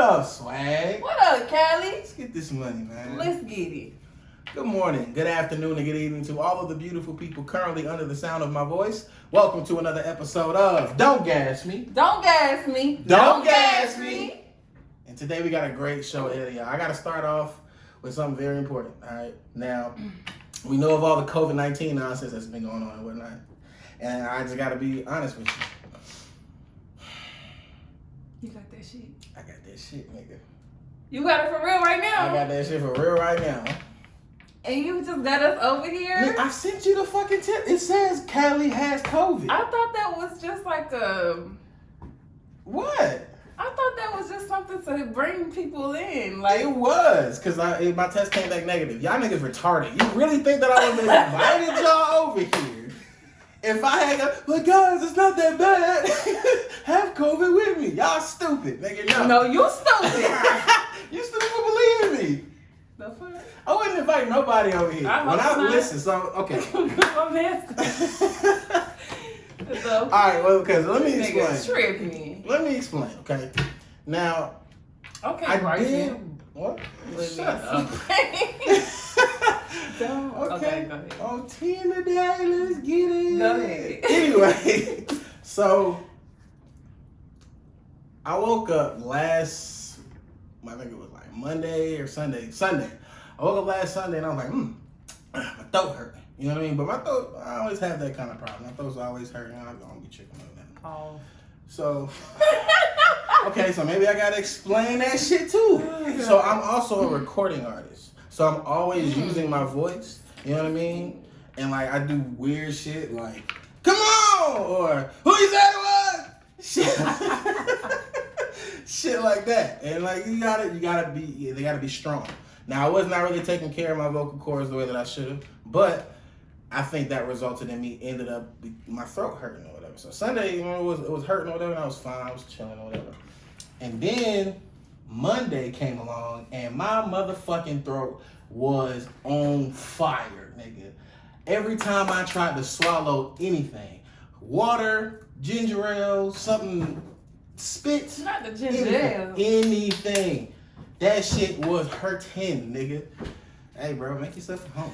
up, Swag? What up, Cali? Let's get this money, man. Let's get it. Good morning, good afternoon, and good evening to all of the beautiful people currently under the sound of my voice. Welcome to another episode of Don't Gas Me. Don't gas me. Don't gas me. And today we got a great show ahead of y'all. I got to start off with something very important, all right? Now, we know of all the COVID-19 nonsense that's been going on and whatnot. And I just got to be honest with you. You got that shit? I got that shit, nigga. You got it for real right now? I got that shit for real right now. And you just got us over here? Man, I sent you the fucking tip. It says Cali has COVID. I thought that was just like a... What? I thought that was just something to bring people in. Like, it was, because my test came back negative. Y'all niggas retarded. You really think that I would have invited y'all over here? If I had but guys, it's not that bad. Have COVID with me. Y'all stupid, nigga. No, you stupid. You still don't believe me. The fuck? I wouldn't invite nobody over here. Listen, so, okay. All right, well, because let me explain. Tripping. Let me explain, okay? Now, okay, I did. What? Shut up. Okay, go ahead. On 10 today, let's get it. Go ahead. Anyway, so I woke up I think it was like Monday or Sunday. I woke up last Sunday and I was like, my throat hurt. You know what I mean? But my throat, I always have that kind of problem. My throat's always hurting. I don't be tripping on that. Oh. So, okay, so maybe I gotta explain that shit too. So I'm also a recording artist. So I'm always using my voice. You know what I mean? And like I do weird shit like, come on, or who you said it was? Shit like that. And like they gotta be strong. Now I was not really taking care of my vocal cords the way that I should have, but I think that resulted in me ended up my throat hurting or whatever. So Sunday, you know, it was hurting or whatever, and I was fine, I was chilling or whatever. And then Monday came along and my motherfucking throat was on fire, nigga. Every time I tried to swallow anything, water, ginger ale, something, spit, not the ginger ale, anything. That shit was hurting, nigga. Hey, bro, make yourself at home.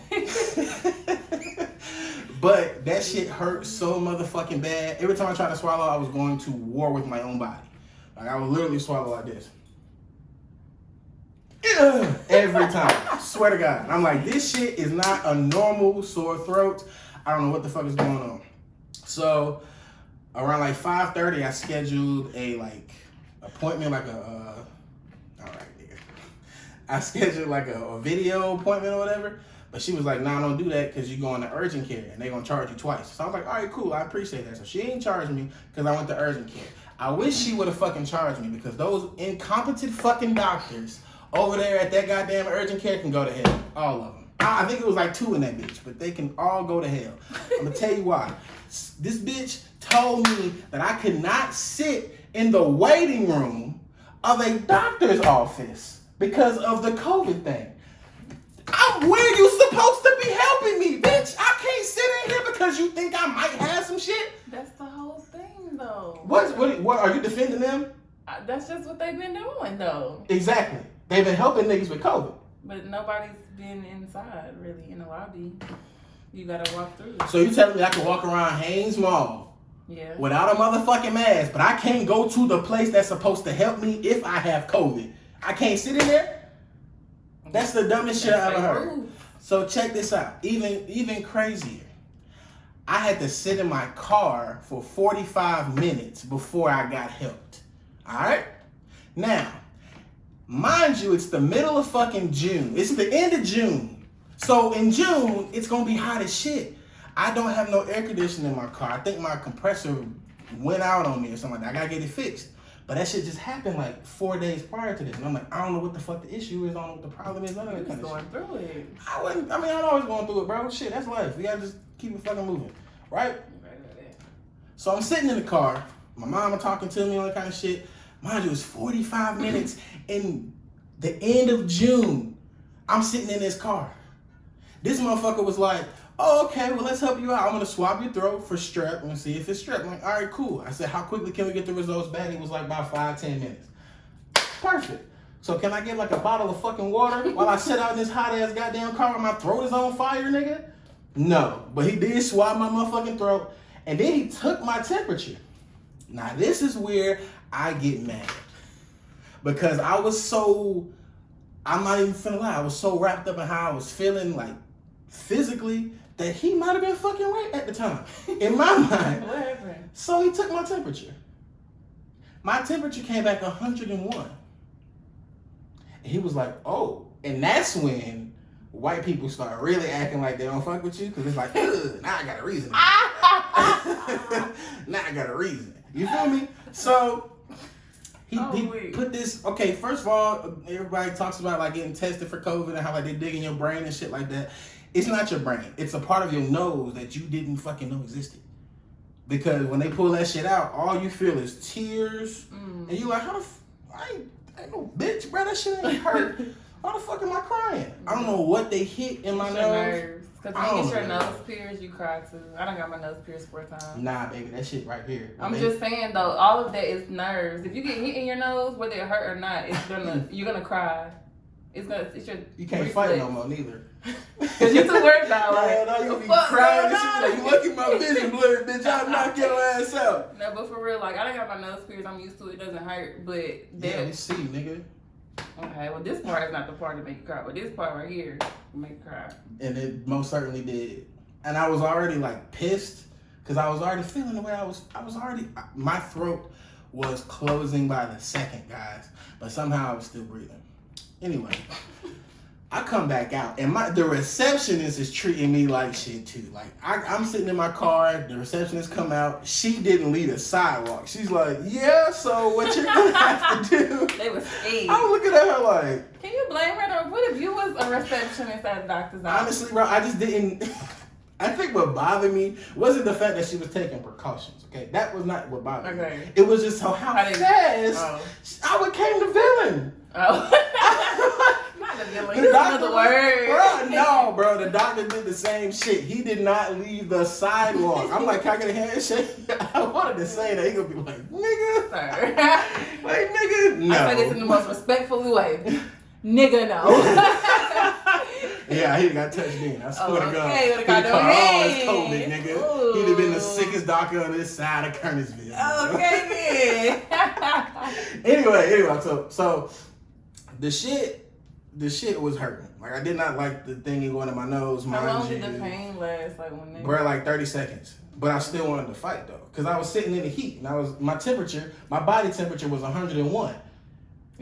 But that shit hurt so motherfucking bad. Every time I tried to swallow, I was going to war with my own body. Like, I would literally swallow like this. Every time. Swear to God. I'm like, this shit is not a normal sore throat. I don't know what the fuck is going on. So, around like 5:30, I scheduled a appointment, I scheduled like a video appointment or whatever, but she was like, nah, don't do that because you're going to urgent care and they're going to charge you twice. So I was like, all right, cool, I appreciate that. So she ain't charged me because I went to urgent care. I wish she would have fucking charged me because those incompetent fucking doctors over there at that goddamn urgent care can go to hell. All of them. I think it was like 2 in that bitch, but they can all go to hell. I'm going to tell you why. This bitch told me that I could not sit in the waiting room of a doctor's office because of the COVID thing. Where you supposed to be helping me, bitch? I can't sit in here because you think I might have some shit. That's the whole thing, though. What are you defending them? That's just what they've been doing, though. Exactly. They've been helping niggas with COVID. But nobody's been inside, really, in the lobby. You gotta walk through. So you telling me I can walk around Haynes Mall without a motherfucking mask, but I can't go to the place that's supposed to help me if I have COVID? I can't sit in there? That's the dumbest shit I ever heard. So check this out. Even crazier. I had to sit in my car for 45 minutes before I got helped. Alright? Now, mind you, it's the middle of fucking June. It's the end of June. So in June, it's gonna be hot as shit. I don't have no air conditioning in my car. I think my compressor went out on me or something like that. I gotta get it fixed. But that shit just happened like 4 days prior to this. And I'm like, I don't know what the fuck the issue is. I don't know what the problem is. None of that kind of shit. Going through it. I'm always going through it, bro. Shit, that's life. We gotta just keep it fucking moving. Right? So I'm sitting in the car. My mama talking to me, all that kind of shit. Mind you, it's 45 minutes in the end of June. I'm sitting in this car. This motherfucker was like, oh, okay, well, let's help you out. I'm going to swab your throat for strep and see if it's strep. I'm like, all right, cool. I said, how quickly can we get the results back? It was like about 5-10 minutes. Perfect. So can I get like a bottle of fucking water while I sit out in this hot ass goddamn car and my throat is on fire, nigga? No. But he did swab my motherfucking throat, and then he took my temperature. Now this is where I get mad. Because I was so, I'm not even finna lie, I was so wrapped up in how I was feeling, like, physically, that he might have been fucking right at the time. In my mind. What happened? So he took my temperature. My temperature came back 101. And he was like, oh. And that's when white people start really acting like they don't fuck with you, because it's like, now I got a reason. Now I got a reason. You feel me? So he put this, okay, first of all, everybody talks about like getting tested for COVID and how like they dig in your brain and shit like that. It's not your brain. It's a part of your nose that you didn't fucking know existed. Because when they pull that shit out, all you feel is tears. And you like, I ain't no bitch, bro. That shit ain't hurt. How the fuck am I crying? I don't know what they hit in my nose. Because when you get your nose pierced, you cry too. I done got my nose pierced 4 times. Nah, baby, that shit right here. I'm just saying though, all of that is nerves. If you get hit in your nose, whether it hurt or not, you're gonna cry. It's your you can't reflex. Fight no more neither. Cause you too worried about like, no, you be crying and shit. Like, you look at my vision blurry, bitch. I'll knock your ass out. No, but for real, like I done got my nose pierced. I'm used to it. It doesn't hurt, but yeah, you see, nigga. Okay, well this part is not the part to make you cry, but this part right here will make you cry. And it most certainly did. And I was already like pissed because I was already feeling the way I was already, my throat was closing by the second, guys. But somehow I was still breathing. Anyway, I come back out and the receptionist is treating me like shit too. Like I'm sitting in my car, the receptionist come out, she didn't leave a sidewalk. She's like, yeah, so what you're gonna have to do. They was scared. I'm looking at her like, can you blame her though? What if you was a receptionist at a doctor's office? Honestly, bro, I just didn't. I think what bothered me wasn't the fact that she was taking precautions, okay? That was not what bothered me. It was just how fast I became the villain. Oh. Not the villain. The doctor, word. No, bro, the doctor did the same shit. He did not leave the sidewalk. I'm like, can I get a handshake? I wanted to say that. He gonna be like, nigga. Sir. Like, nigga, no. I say this in the most respectful way. Nigga, no. Yeah, he got touched in. I swear to God. He caught it's COVID, nigga. Ooh. He'd have been the sickest doctor on this side of Kernersville. Okay, then. Anyway, so the shit was hurting. Like I did not like the thing going in my nose. How long did the pain last? Like when they? Bro, like 30 seconds. But I still wanted to fight though, because I was sitting in the heat and my body temperature was 101.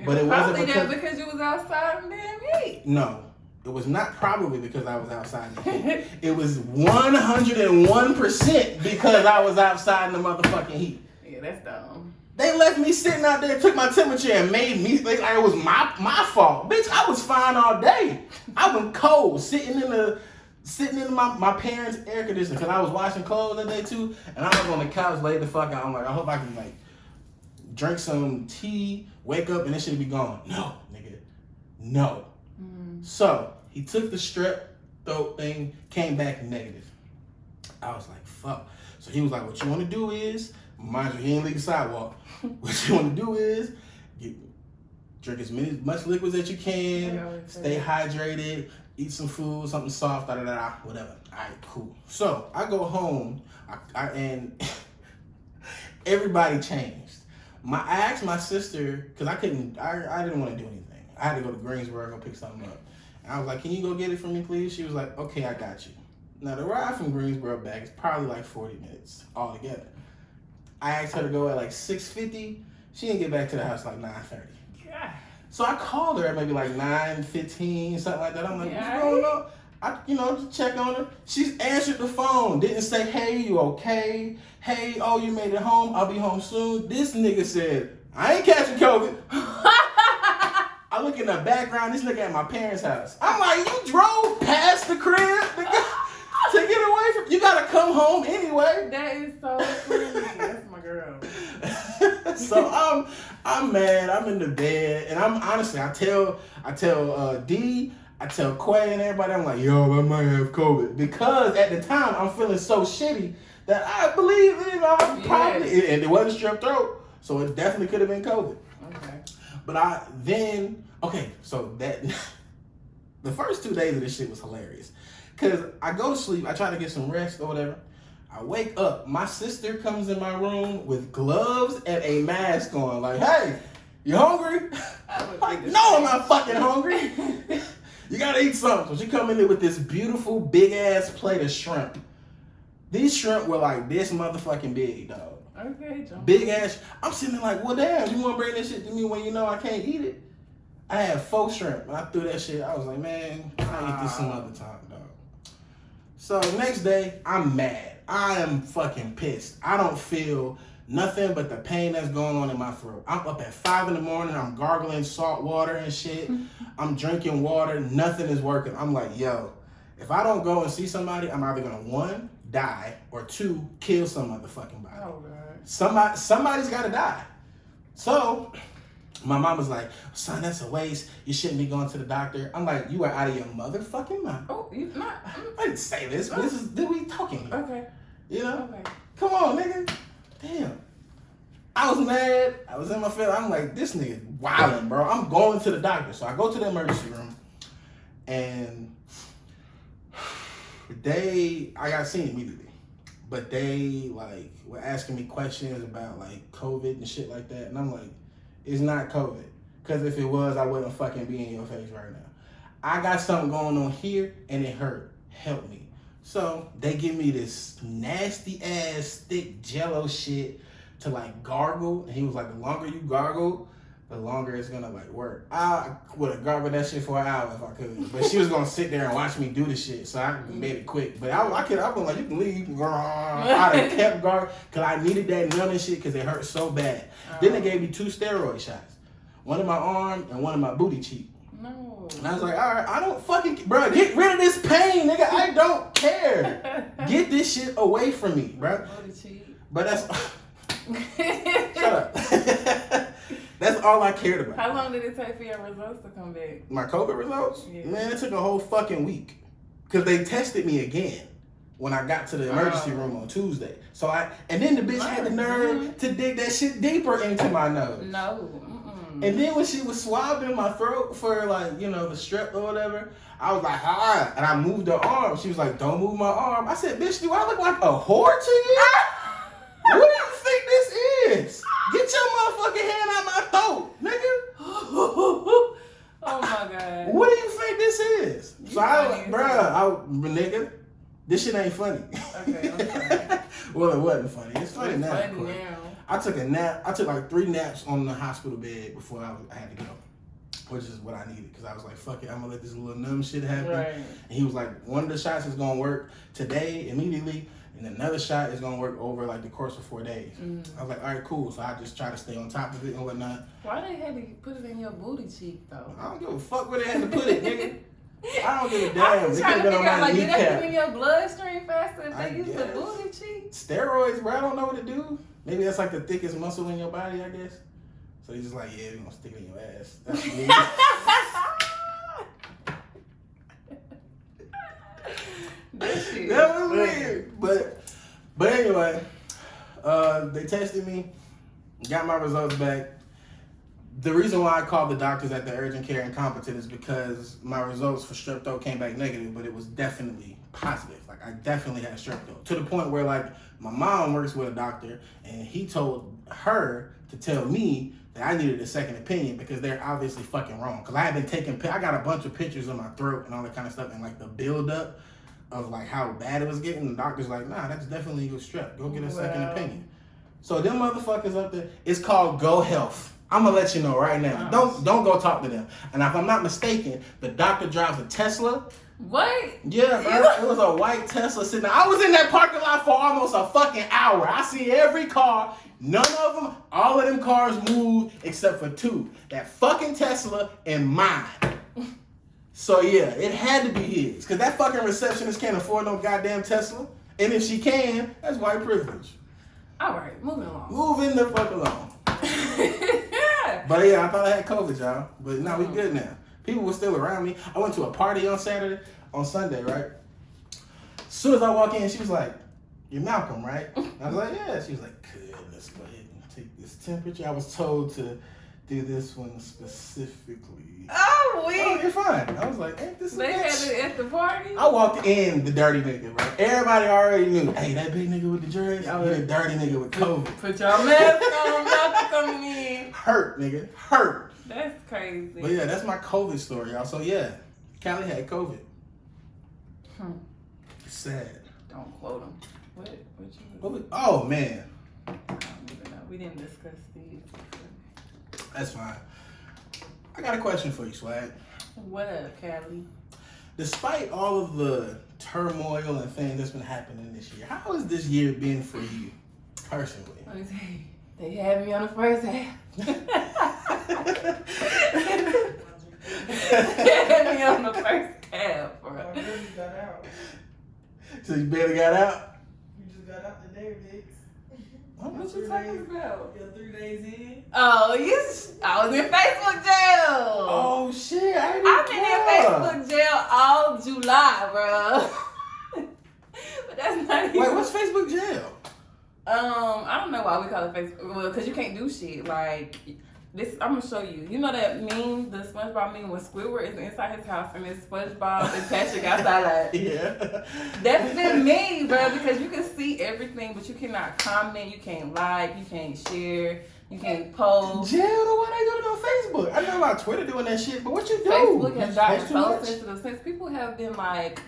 But it wasn't because you was outside in damn heat. No. It was not probably because I was outside in the heat. It was 101% because I was outside in the motherfucking heat. Yeah, that's dumb. They left me sitting out there, took my temperature, and made me think like it was my fault. Bitch, I was fine all day. I was cold, sitting in my parents' air conditioner because I was washing clothes that day too, and I was on the couch laid the fuck out. I'm like, I hope I can like drink some tea, wake up, and this shit be gone. No, nigga, no. So he took the strep throat thing, came back negative. I was like, fuck. So he was like, what you want to do is, mind you, he ain't leave the sidewalk. What you want to do is drink as much liquids as you can, stay hydrated, eat some food, something soft, whatever. All right, cool. So I go home, and everybody changed. I asked my sister, because I didn't want to do anything. I had to go to Greensboro, go pick something up. And I was like, can you go get it for me, please? She was like, okay, I got you. Now, the ride from Greensboro back is probably like 40 minutes altogether. I asked her to go at like 6:50. She didn't get back to the house like 9:30. Yeah. So I called her at maybe like 9:15, something like that. I'm like, what's going on? Just check on her. She's answered the phone. Didn't say, hey, you okay? Hey, oh, you made it home. I'll be home soon. This nigga said, I ain't catching COVID. I look in the background, this nigga at my parents' house. I'm like, you drove past the crib to get away from, you gotta come home anyway. That is so funny. That's my girl. So I'm mad, I'm in the bed, and I'm honestly, I tell D, I tell Quay and everybody, I'm like, yo, I might have COVID. Because at the time, I'm feeling so shitty that I believe, probably, and it wasn't strep throat, so it definitely could have been COVID. Okay. But so that the first 2 days of this shit was hilarious. Cause I go to sleep, I try to get some rest or whatever. I wake up, my sister comes in my room with gloves and a mask on. Like, hey, you hungry? Like, no, I'm not fucking hungry. You gotta eat something. So she come in there with this beautiful big ass plate of shrimp. These shrimp were like this motherfucking big, dog. Okay, John. Big ass. I'm sitting there like, well, damn, you wanna bring this shit to me when you know I can't eat it? I had 4 shrimp. When I threw that shit, I was like, man, I'll eat this some other time, dog. So the next day, I'm mad. I am fucking pissed. I don't feel nothing but the pain that's going on in my throat. I'm up at 5 a.m. I'm gargling salt water and shit. I'm drinking water. Nothing is working. I'm like, yo, if I don't go and see somebody, I'm either gonna 1, die, or 2, kill some motherfucking body. Oh, God. Somebody's gotta die. So my mom was like, son, that's a waste. You shouldn't be going to the doctor. I'm like, you are out of your motherfucking mind. Oh, you not. I didn't say this, but this we talking here. Okay. You know? Okay. Come on, nigga. Damn. I was mad. I was in my feelings. I'm like, this nigga's wilding, bro. I'm going to the doctor. So I go to the emergency room, and I got seen immediately. But they, like, were asking me questions about, like, COVID and shit like that. And I'm like, it's not COVID. Because if it was, I wouldn't fucking be in your face right now. I got something going on here, and it hurt. Help me. So they give me this nasty ass thick jello shit to like gargle. And he was like, the longer you gargle, the longer it's gonna like work. I would have gargled that shit for an hour if I could. But she was gonna sit there and watch me do the shit. So I made it quick. But I was like, you can leave, you can go. I done kept gargling because I needed that numbing shit because it hurt so bad. Then they gave me 2 steroid shots. One in my arm and one in my booty cheek. No. And I was like, all right, I don't fucking, bro, get rid of this pain, nigga. I don't care. Get this shit away from me, bro. But that's, shut up. That's all I cared about. How long did it take for your results to come back? My COVID results? Yeah. Man, it took a whole fucking week. Because they tested me again when I got to the emergency room on Tuesday. And then the bitch had the nerve to dig that shit deeper into my nose. No. And then when she was swabbing my throat for like, you know, the strep or whatever, I was like, ah, and I moved her arm. She was like, don't move my arm. I said, bitch, do I look like a whore to you? What do you think this is? Get your motherfucking hand out my throat, nigga. Oh my God. What do you think this is? So nigga, this shit ain't funny. Okay, I'm sorry. Well, it wasn't funny. It's funny now. Funny now. I took a nap. I took like 3 naps on the hospital bed before I had to go, which is what I needed because I was like, fuck it, I'm gonna let this little numb shit happen. Right. And he was like, one of the shots is gonna work today immediately, and another shot is gonna work over like the course of 4 days. I was like, all right, cool. So I just try to stay on top of it and whatnot. Why they had to put it in your booty cheek though? I don't give a fuck where they had to put it, nigga. I don't give a I'm damn. just They trying to could've figure out, like, did they kneecap. get in your bloodstream faster if I they use the guess. booty cheek? Steroids, bro, I don't know what to do. Maybe that's like the thickest muscle in your body, I guess. So he's just like, yeah, we're gonna stick it in your ass. That's me. That was weird. But anyway, they tested me, got my results back. The reason why I called the doctors at the urgent care incompetent is because my results for strep throat came back negative, but it was definitely positive. Like I definitely had strep throat to the point where like my mom works with a doctor and he told her to tell me that I needed a second opinion because they're obviously fucking wrong. Cause I had been I got a bunch of pictures of my throat and all that kind of stuff and like the buildup of like how bad it was getting. The doctor's like, nah, that's definitely your strep. Go get a second opinion. So them motherfuckers up there, it's called Go Health. I'm gonna let you know right now. Don't go talk to them. And if I'm not mistaken, the doctor drives a Tesla. What? Yeah, bro. It was a white Tesla sitting there. I was in that parking lot for almost a fucking hour. I see every car. None of them, all of them cars moved except for 2. That fucking Tesla and mine. So yeah, it had to be his. Because that fucking receptionist can't afford no goddamn Tesla. And if she can, that's white privilege. All right, moving along. Moving the fuck along. But yeah, I thought I had COVID, y'all. But now we good now. People were still around me. I went to a party on Sunday, right? As soon as I walk in, she was like, "You're Malcolm, right?" I was like, "Yeah." She was like, "Good, let's go ahead and take this temperature." I was told to through this one specifically. Oh, you're fine. I was like, ain't this a They bitch? had it at the party? I walked in the dirty nigga, bro. Everybody already knew. Hey, that big nigga with the dreads, I was a dirty nigga with COVID. Put your mask on, not coming in. Hurt, nigga. Hurt. That's crazy. But yeah, that's my COVID story, y'all. So yeah, Cali had COVID. It's sad. Don't quote him. Oh, man. I don't even know. We didn't discuss these. That's fine. I got a question for you, Swag. What up, Cali? Despite all of the turmoil and things that's been happening this year, how has this year been for you, personally? Let me see. They had me on the first half. They had me on the first half, bro. I really got out. So you barely got out? You just got out today, Vix. What you talking about? You're 3 days in. Oh, I was in Facebook jail. Oh shit! I've been in Facebook jail all July, bro. But that's not even. Wait, what's Facebook jail? I don't know why we call it Facebook. Well, because you can't do shit like this. I'm gonna show you. You know that meme, the SpongeBob meme, when Squidward is inside his house and it's SpongeBob and Patrick outside. Like, Yeah. That's been me, bro. Because you can see everything, but you cannot comment, you can't like, you can't share, you can't post. Jail? Why they doing it on Facebook? I know about Twitter doing that shit, but what you do? Facebook has gotten too so much? sensitive since people have been like,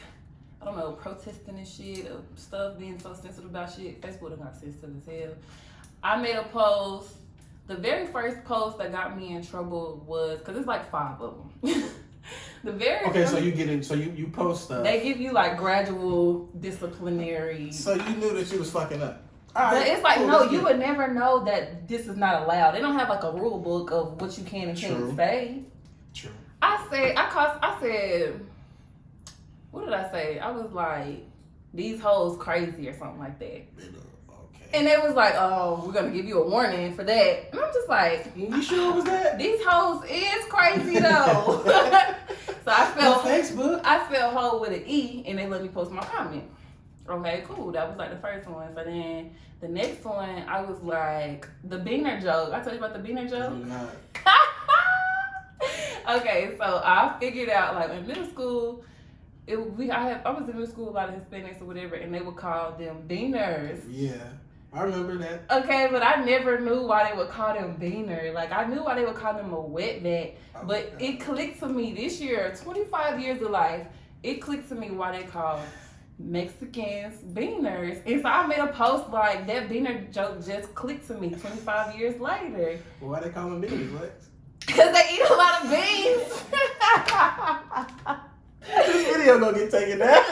I don't know, protesting and shit, or stuff being so sensitive about shit. Facebook done got sensitive as hell. I made a post. The very first post that got me in trouble was, because it's like 5 of them. The very Okay, first, so you get in, so you post stuff. they give you like gradual disciplinary. So you knew that you was fucking up. But it's like, no, you would never know that this is not allowed. They don't have like a rule book of what you can and can't say. True. I said, what did I say? I was like, these hoes crazy or something like that. Okay. And they was like, oh, we're going to give you a warning for that. And I'm just like, You sure it was that? these hoes is crazy though. So I spelled Facebook. I spelled hoe with an E and they let me post my comment. Okay, cool. That was like the first one. So then the next one, I was like, the beaner joke. I told you about the beaner joke? Okay, so I figured out like in middle school, I was in middle school, a lot of Hispanics or whatever, and they would call them beaners. Yeah, I remember that. Okay, but I never knew why they would call them beaner. Like I knew why they would call them a wetback, but it clicked to me this year, 25 years of life. It clicked to me why they call Mexicans beaners. And so I made a post like that beaner joke just clicked to me 25 years later. Well, why they call them beaners, Lex? Because they eat a lot of beans. This video gonna get taken down.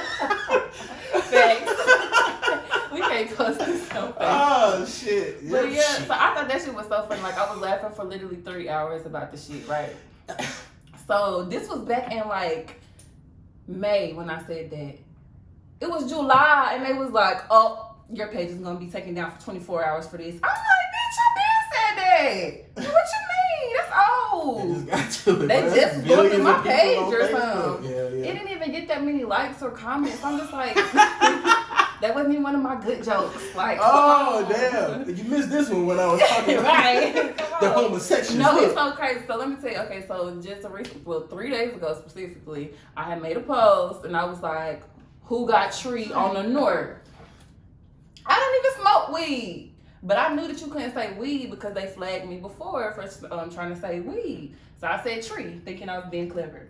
Thanks. We can't post this on Facebook. Oh shit. But yeah, so I thought that shit was so funny. Like I was laughing for literally 3 hours about the shit, right? So this was back in like May when I said that. It was July and they was like, oh, your page is gonna be taken down for 24 hours for this. I'm like, bitch, I been said that. What you mean? That's old. They just got to it. They bro. just going through my Billions of page people on or Facebook. something. Yeah. It didn't even get that many likes or comments. I'm just like, that wasn't even one of my good jokes. Like, Oh damn! You missed this one when I was talking about right. the homosexuals. No, it's Look. so crazy. So let me tell you. Okay, so just 3 days ago specifically, I had made a post and I was like, "Who got tree on the north?" I don't even smoke weed, but I knew that you couldn't say weed because they flagged me before for trying to say weed. So I said tree, thinking I was being clever.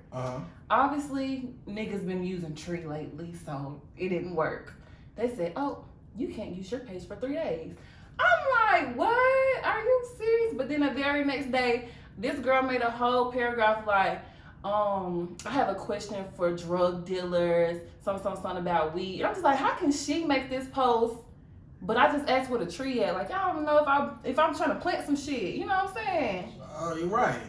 Obviously, niggas been using tree lately, so it didn't work. They said, "Oh, you can't use your page for 3 days." I'm like, what? Are you serious? But then the very next day, this girl made a whole paragraph like, I have a question for drug dealers, something about weed. And I'm just like, how can she make this post? But I just asked where the tree at. Like, I don't know if I'm trying to plant some shit. You know what I'm saying? Oh, you're right.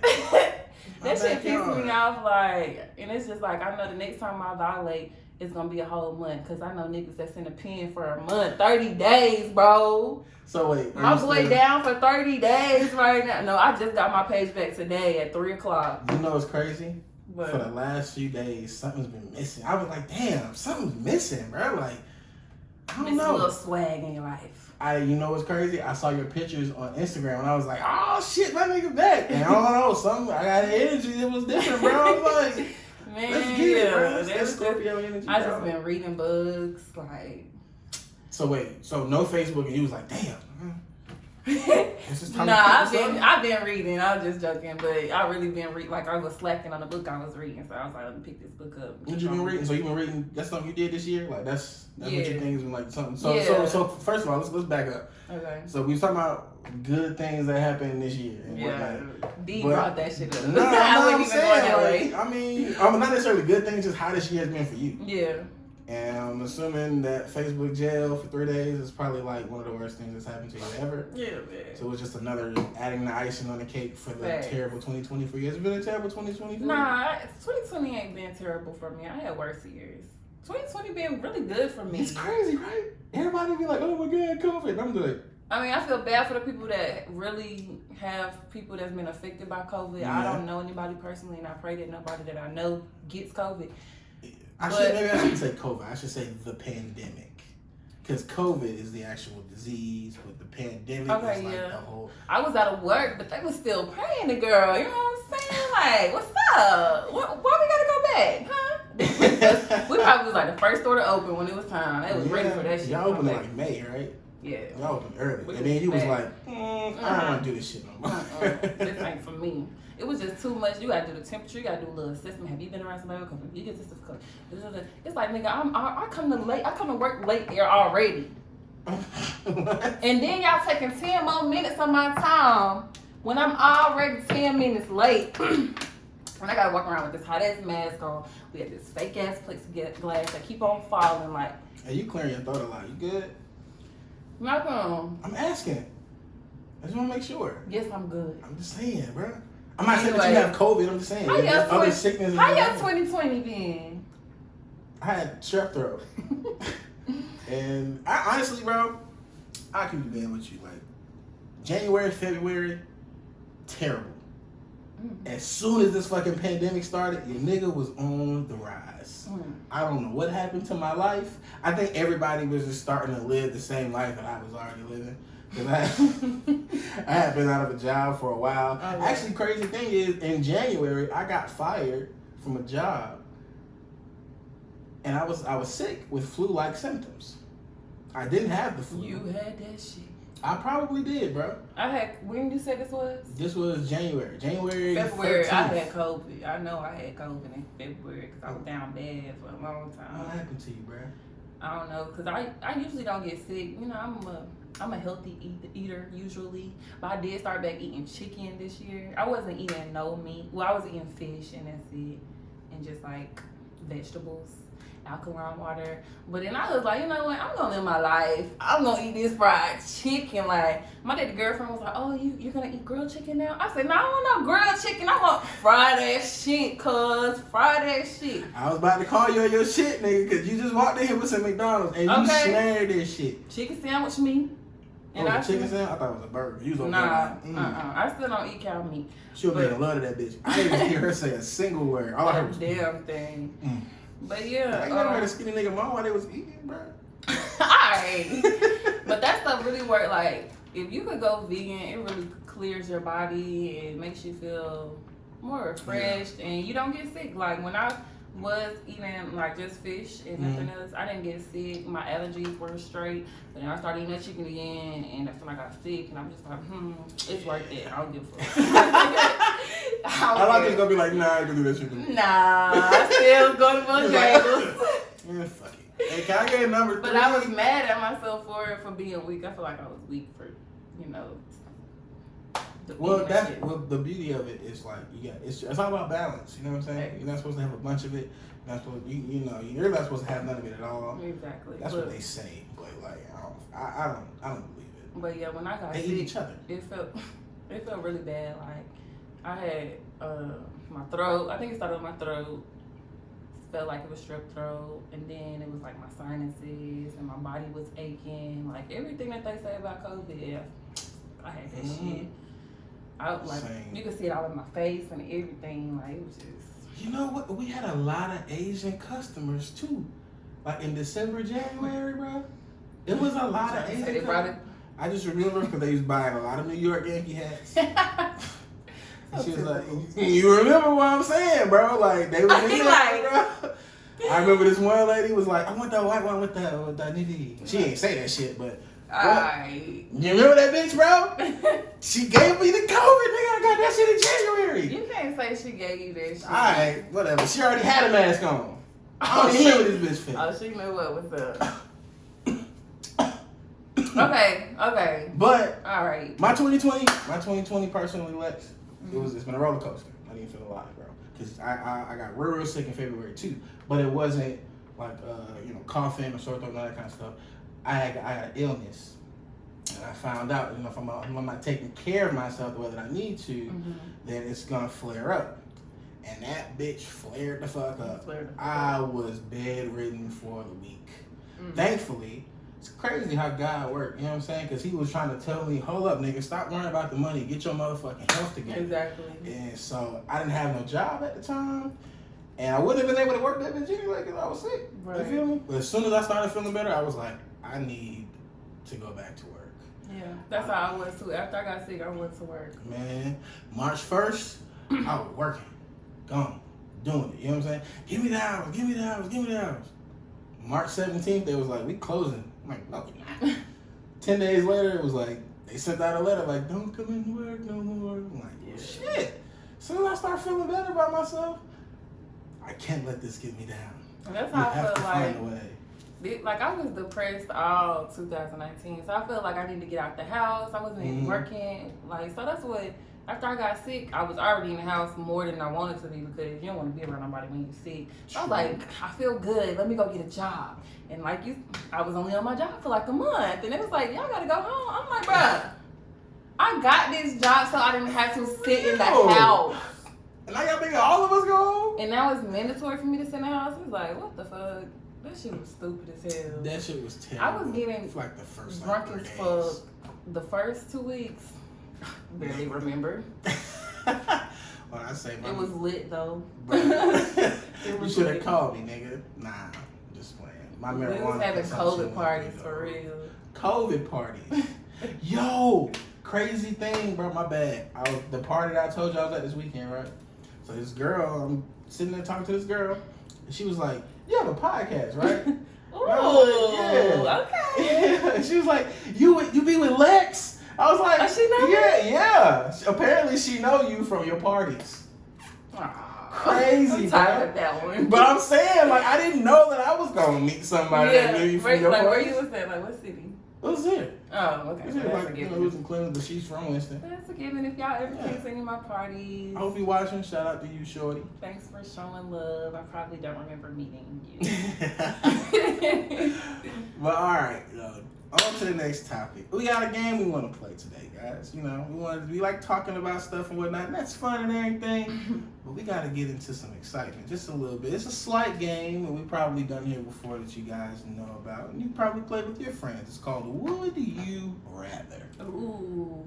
That shit pisses me off. Like, and it's just like, I know the next time I violate, it's gonna be a whole month. Because I know niggas that's in the pen for a month, 30 days, bro. So wait, My boy down for 30 days right now. No, I just got my page back today at 3 o'clock. You know what's crazy? But For the last few days, something's been missing. I was like, damn, something's missing, bro. Like, I don't know. A little swag in your life. You know what's crazy? I saw your pictures on Instagram and I was like, oh shit, my nigga back. And I don't know, I got energy. It was different, bro. I was like, man, let's get it, bro. That's Scorpio energy. I just been reading books, like. So wait, no Facebook, and you was like, damn. I've been reading. I was just joking, but I really been reading. Like I was slacking on the book I was reading, so I was like, let me pick this book up. What you been reading? So you been reading? That's something you did this year? Like that's what you think has been like something. So first of all, let's back up. Okay. So we was talking about good things that happened this year. And D brought that shit up. No, I'm saying, I mean, not necessarily good things, just how this year has been for you. Yeah. And I'm assuming that Facebook jail for 3 days is probably like one of the worst things that's happened to you ever. Yeah, man. So it's just another adding the icing on the cake for the terrible 2020 for you. Has it been a terrible 2020 for you? Nah, 2020 ain't been terrible for me. I had worse years. 2020 been really good for me. It's crazy, right? Everybody be like, oh my God, COVID. I'm like, I mean, I feel bad for the people that really have people that's been affected by COVID. Yeah. I don't know anybody personally, and I pray that nobody that I know gets COVID. I shouldn't say COVID. I should say the pandemic, because COVID is the actual disease, but the pandemic is like the whole. I was out of work, but they was still praying the girl. You know what I'm saying? Like, what's up? Why we gotta go back, huh? We probably was like the first store to open when it was time. They was ready for that shit. Y'all opened in like May, right? Yeah. Y'all opened early, and then you was like, I don't want to do this shit no more. This ain't for me. It was just too much. You gotta do the temperature. You gotta do a little assessment. Have you been around somebody? Because you get this stuff. It's like, nigga, I come to work late here already. And then y'all taking 10 more minutes of my time when I'm already 10 minutes late. And I gotta walk around with this hot ass mask on. We had this fake ass plexiglass that keep on falling. Like, hey, you clearing your throat a lot. You good? Malcolm. I'm asking. I just want to make sure. Yes, I'm good. I'm just saying, bro. I'm not saying that you have COVID. I'm just saying. How your 2020 been? I had strep throat. And I honestly, bro, I can be bad with you. Like, January, February, terrible. As soon as this fucking pandemic started, your nigga was on the rise. I don't know what happened to my life. I think everybody was just starting to live the same life that I was already living. I had been out of a job for a while. Actually, crazy thing is, in January, I got fired from a job. And I was sick with flu-like symptoms. I didn't have the flu. You had that shit. I probably did, bro. When you say this was? This was January. February, 13th. I had COVID. I know I had COVID in February because I was down bad for a long time. What happened to you, bro? I don't know, because I usually don't get sick. You know, I'm a healthy eater usually, but I did start back eating chicken this year. I wasn't eating no meat. Well, I was eating fish and that's it, and just like vegetables, alkaline water. But then I was like, you know what? I'm gonna live my life. I'm gonna eat this fried chicken. Like my daddy girlfriend was like, oh, you're gonna eat grilled chicken now? I said, no, I don't want no grilled chicken. I want fried ass shit, cuz fried ass shit. I was about to call you on your shit, nigga, because you just walked in here with some McDonald's and you snared this shit. Chicken sandwich me. And chicken sandwich? I thought it was a burger. You was on I still don't eat cow meat. She was making love to that bitch. I didn't even hear her say a single word. All I heard was damn thing. But yeah, I never heard a skinny nigga mom while they was eating, bro. Alright. But that stuff really work. Like, if you could go vegan, it really clears your body and makes you feel more refreshed and you don't get sick. Like, when I was eating like just fish and nothing else, I didn't get sick. My allergies were straight. But then I started eating that chicken again and I feel like I got sick and I'm just like, it's worth it. I don't give a fuck. I like it's gonna be like, nah, I can do that shit. Nah, I still go to Bojangles. Yeah, fuck it. Hey, can I get a number 3? But I was mad at myself for being weak. I feel like I was weak for, you know. The beauty of it is like it's all about balance. You know what I'm saying? You're not supposed to have a bunch of it. You're not supposed you're not supposed to have none of it at all. Exactly. That's what they say, but like I don't believe it. But yeah, when I got sick, eat each other. It felt really bad. Like I had my throat. I think it started with my throat. Felt like it was strep throat, and then it was like my sinuses, and my body was aching. Like everything that they say about COVID, I had that shit. You could see it all in my face and everything. Like it was just. You know what? We had a lot of Asian customers too. Like in December, January, bro. It was a lot of Asian couple. I just remember because they was buying a lot of New York Yankee hats. And she was like, you remember what I'm saying, bro? Like, they was in there, bro. I remember this one lady was like, I want that white one with that nitty. She ain't say that shit, but. You remember that bitch, bro? She gave me the COVID, nigga. I got that shit in January. You can't say she gave you that shit. Alright, whatever. She already had a mask on. I don't even know what this bitch fit. Oh, she knew what was up. Okay. But, alright. My 2020 personally, Lex, it's been a roller coaster. I didn't feel alive, bro. Because I got real sick in February too. But it wasn't like, coughing or sore throat and all that kind of stuff. I had illness, and I found out, if I'm not taking care of myself the way that I need to, then it's gonna flare up. And that bitch flared the fuck up. I was bedridden for the week. Thankfully, it's crazy how God worked, you know what I'm saying? Because he was trying to tell me, hold up, nigga, stop worrying about the money, get your motherfucking health together. Exactly. And so I didn't have no job at the time. And I wouldn't have been able to work that bitch anyway because I was sick. Right. You feel me? But as soon as I started feeling better, I was like, I need to go back to work. Yeah, that's how I was too. After I got sick, I went to work. Man, March 1st, I was working, gone, doing it. You know what I'm saying? Give me the hours. March 17th, they was like, we closing. I'm like, no, we're not. 10 days later, it was like, they sent out a letter like, don't come into work no more. I'm like, well, shit. As soon as I start feeling better about myself, I can't let this get me down. And that's how I feel like I was depressed all 2019. So I feel like I need to get out the house. I wasn't even working. So that's what, after I got sick, I was already in the house more than I wanted to be because you don't want to be around nobody when you're sick. So I was like, I feel good. Let me go get a job. And I was only on my job for like a month. And it was like, y'all got to go home. I'm like, bruh, I got this job so I didn't have to sit in the house. And now y'all think all of us go home? And now it's mandatory for me to sit in the house. It was like, what the fuck? That shit was stupid as hell. That shit was terrible. I was getting like the first drunk as fuck the first 2 weeks. Barely remember. When I say it was lit though. You should have called me, nigga. Nah, I'm just playing. My marijuana. We was having COVID parties for real. COVID parties. Yo, crazy thing, bro. My bad. The party that I told you I was at this weekend, right? So this girl, I'm sitting there talking to this girl, and she was like, you have a podcast, right? Oh, like, yeah. Okay. She was like, you be with Lex? I was like, she know yeah. Apparently she know you from your parties. Crazy, I'm tired of that one. But I'm saying, like, I didn't know that I was gonna meet somebody that knew you from your parties. Where you was at? Like, what city? It was here. Oh, okay. It was like, it was in Clinton, but she's from Winston. That's a given. If y'all ever came to any of my parties. I hope you watching. Shout out to you, shorty. Thanks for showing love. I probably don't remember meeting you. But all right, on to the next topic. We got a game we want to play today, guys. We like talking about stuff and whatnot, and that's fun and everything. But we got to get into some excitement, just a little bit. It's a slight game, and we've probably done here before that you guys know about, and you probably played with your friends. It's called Would You Rather. Ooh.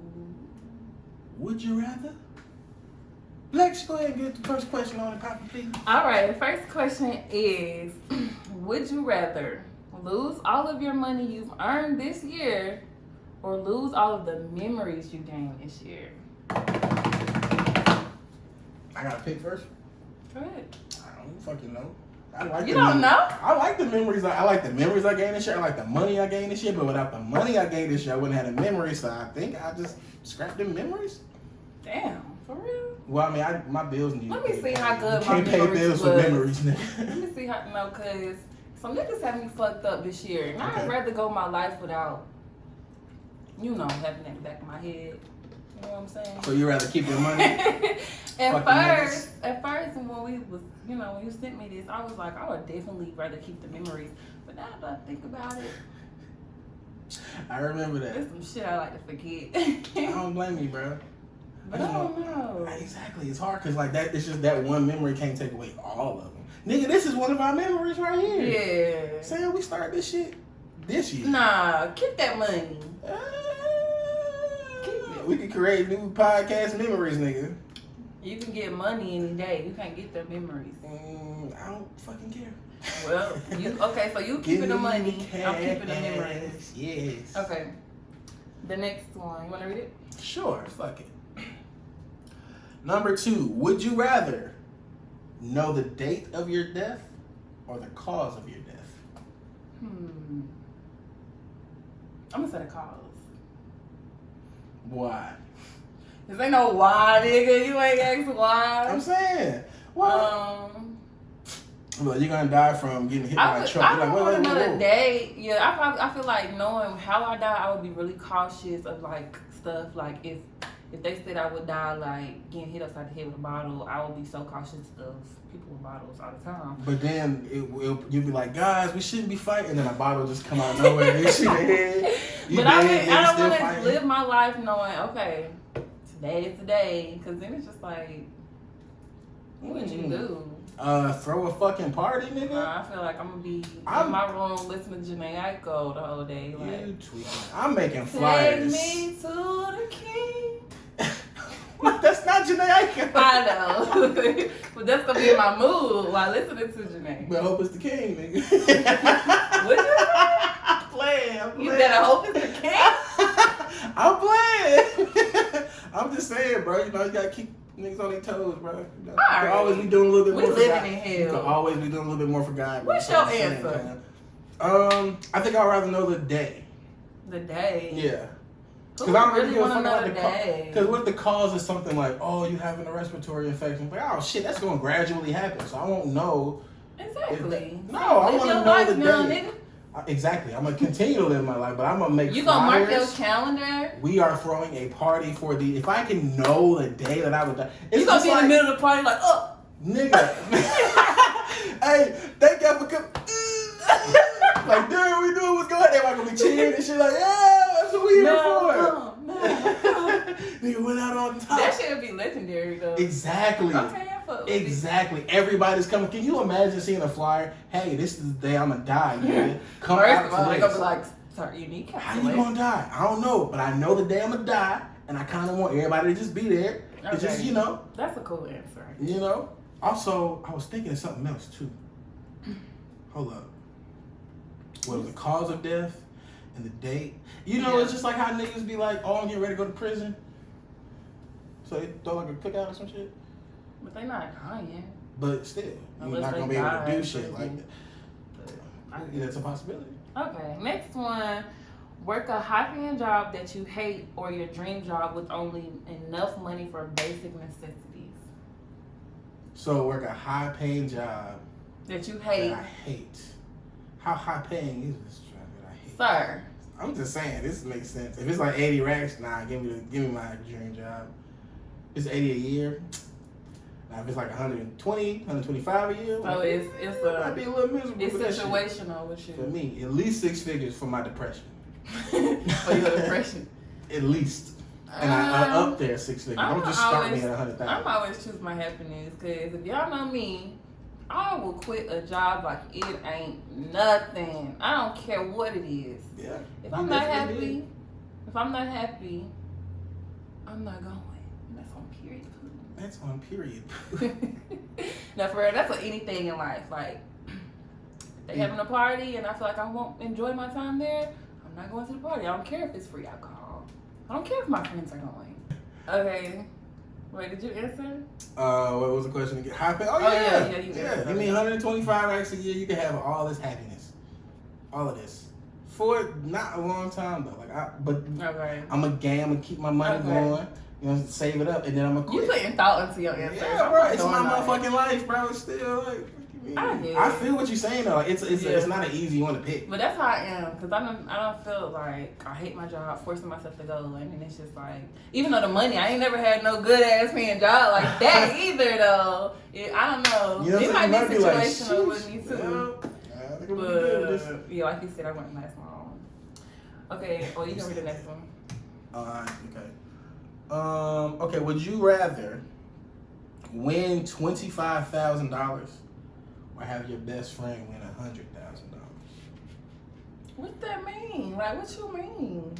Would you rather? Lex, go ahead and get the first question on the copy, please. All right, the first question is, would you rather lose all of your money you've earned this year or lose all of the memories you gained this year? I gotta pick first? Go ahead. I don't fucking know. You don't know? I like the memories. I like the memories I gained this year. I like the money I gained this year. But without the money I gained this year, I wouldn't have the memories. So I think I just scrapped them memories. Damn, for real? Well, I mean, my bills need. Let me see how good my memories. Can't pay bills with memories. Let me see how. No, cause some niggas have me fucked up this year, and I'd rather go my life without, having that in the back of my head. You know what I'm saying? So you rather keep your money? At first, when you sent me this, I was like, I would definitely rather keep the memories. But now that I think about it, I remember that. There's some shit I like to forget. I don't blame you, bro. But I don't know. Exactly, it's hard because like that. It's just that one memory can't take away all of them. Nigga, this is one of our memories right here. Yeah. Saying we started this shit this year. Nah, keep that money. We can create new podcast memories, nigga. You can get money any day. You can't get the memories. I don't fucking care. Well, so you keeping the money. I'm keeping the memories. Yes. Okay. The next one. You want to read it? Sure. Fuck it. Number 2. Would you rather know the date of your death or the cause of your death? I'm gonna say the cause. Why? This ain't no why, nigga. You ain't asked why. I'm saying. Well, you're gonna die from getting hit by a truck. I don't want to know the day. Yeah, I feel like knowing how I die, I would be really cautious of like stuff. Like if they said I would die like getting hit upside the head with a bottle, I would be so cautious of people with bottles all the time. But then you'd be like, guys, we shouldn't be fighting. And then a bottle just come out of nowhere and hit your head. But I don't want to live my life knowing, okay, today is today. Because then it's just like, what would you do? Throw a fucking party, nigga. I feel like I'm gonna be in my room listening to Janae Aiko the whole day. Like, you tweeting. I'm making flyers. Take me to the king. That's not Janae Aiko. I know, but that's gonna be in my mood while listening to Janae. But I hope it's the king, nigga. What you say? I'm playing. You better hope it's the king. I'm playing. I'm just saying, bro. You know, you gotta keep niggas on their toes, bro. You know, All right. always be doing a little bit more. We living in hell. You can always be doing a little bit more for God. What's your answer? I think I'd rather know the day. The day. Yeah. Because I really want to know the day. Because what if the cause is something like, oh, you having a respiratory infection? But oh shit, that's going to gradually happen. So I won't know. Exactly. No, I want to know the day. Nigga. Exactly. I'm going to continue to live my life, but I'm going to make You going to mark your calendar? We are throwing a party for if I can know the day that I would die. You going to be in the middle of the party like, oh. Nigga. Hey, thank y'all for coming. Like, dude, we doing what's going on. Everybody gonna be cheering and shit like, yeah, that's what we here for. Nigga went out on top. That shit would be legendary though. Exactly. Okay, I fuck with Exactly. Everybody's coming. Can you imagine seeing a flyer? Hey, this is the day I'm gonna die, nigga. Come First out of all, to they this. gonna be like, sorry, you need How you gonna die? I don't know, but I know the day I'm gonna die, and I kind of want everybody to just be there. Okay. It's just, you know. That's a cool answer. You know. Also, I was thinking of something else too. Hold up. What was the cause of death and the date? You know, It's just like how niggas be like, oh, I'm getting ready to go to prison. So they throw like a cookout or some shit. But they not dying. But still, you're not gonna be able to do shit like that. Yeah, that's a possibility. Okay, next one. Work a high-paying job that you hate or your dream job with only enough money for basic necessities. So work a high-paying job that you hate. That I hate. How high-paying is this job that I hate? Sir. I'm just saying, this makes sense. If it's like 80 racks, nah, give me my dream job. If it's 80 a year. Now if it's like 120, 125 a year, so it might be a little miserable. It's situational with you. For me, at least 6 figures for my depression. For your depression. At least. And I up there 6 figures. Don't just start me at 100,000. I'm always choose my happiness because if y'all know me, I will quit a job like it ain't nothing. I don't care what it is. Yeah. If I'm not happy, I'm not going. That's on period. That's on period. Now for real, that's for anything in life. Like they having a party and I feel like I won't enjoy my time there, I'm not going to the party. I don't care if it's free alcohol. I don't care if my friends are going. Okay. Wait, did you answer? What was the question again? High pay? Oh yeah. Give me 125 racks a year. You can have all this happiness, all of this, for not a long time though. Okay. I'm a game. I'm gonna keep my money going. You know, save it up, and then I'm gonna quit. You putting thought into your answer. Yeah, bro. It's my motherfucking life, bro. It's still like. I feel what you're saying though. Like, it's not an easy one to pick. But that's how I am, cause I don't feel like I hate my job, forcing myself to go, and then it's just like, even though the money, I ain't never had no good ass paying job like that either though. I don't know. You know, it might be situational like, with me too. But yeah, like you said, I wouldn't last long. Okay, well you can read the next one. Okay. Okay. Would you rather win $25,000? Or have your best friend win $100,000? What that mean? Like, what you mean?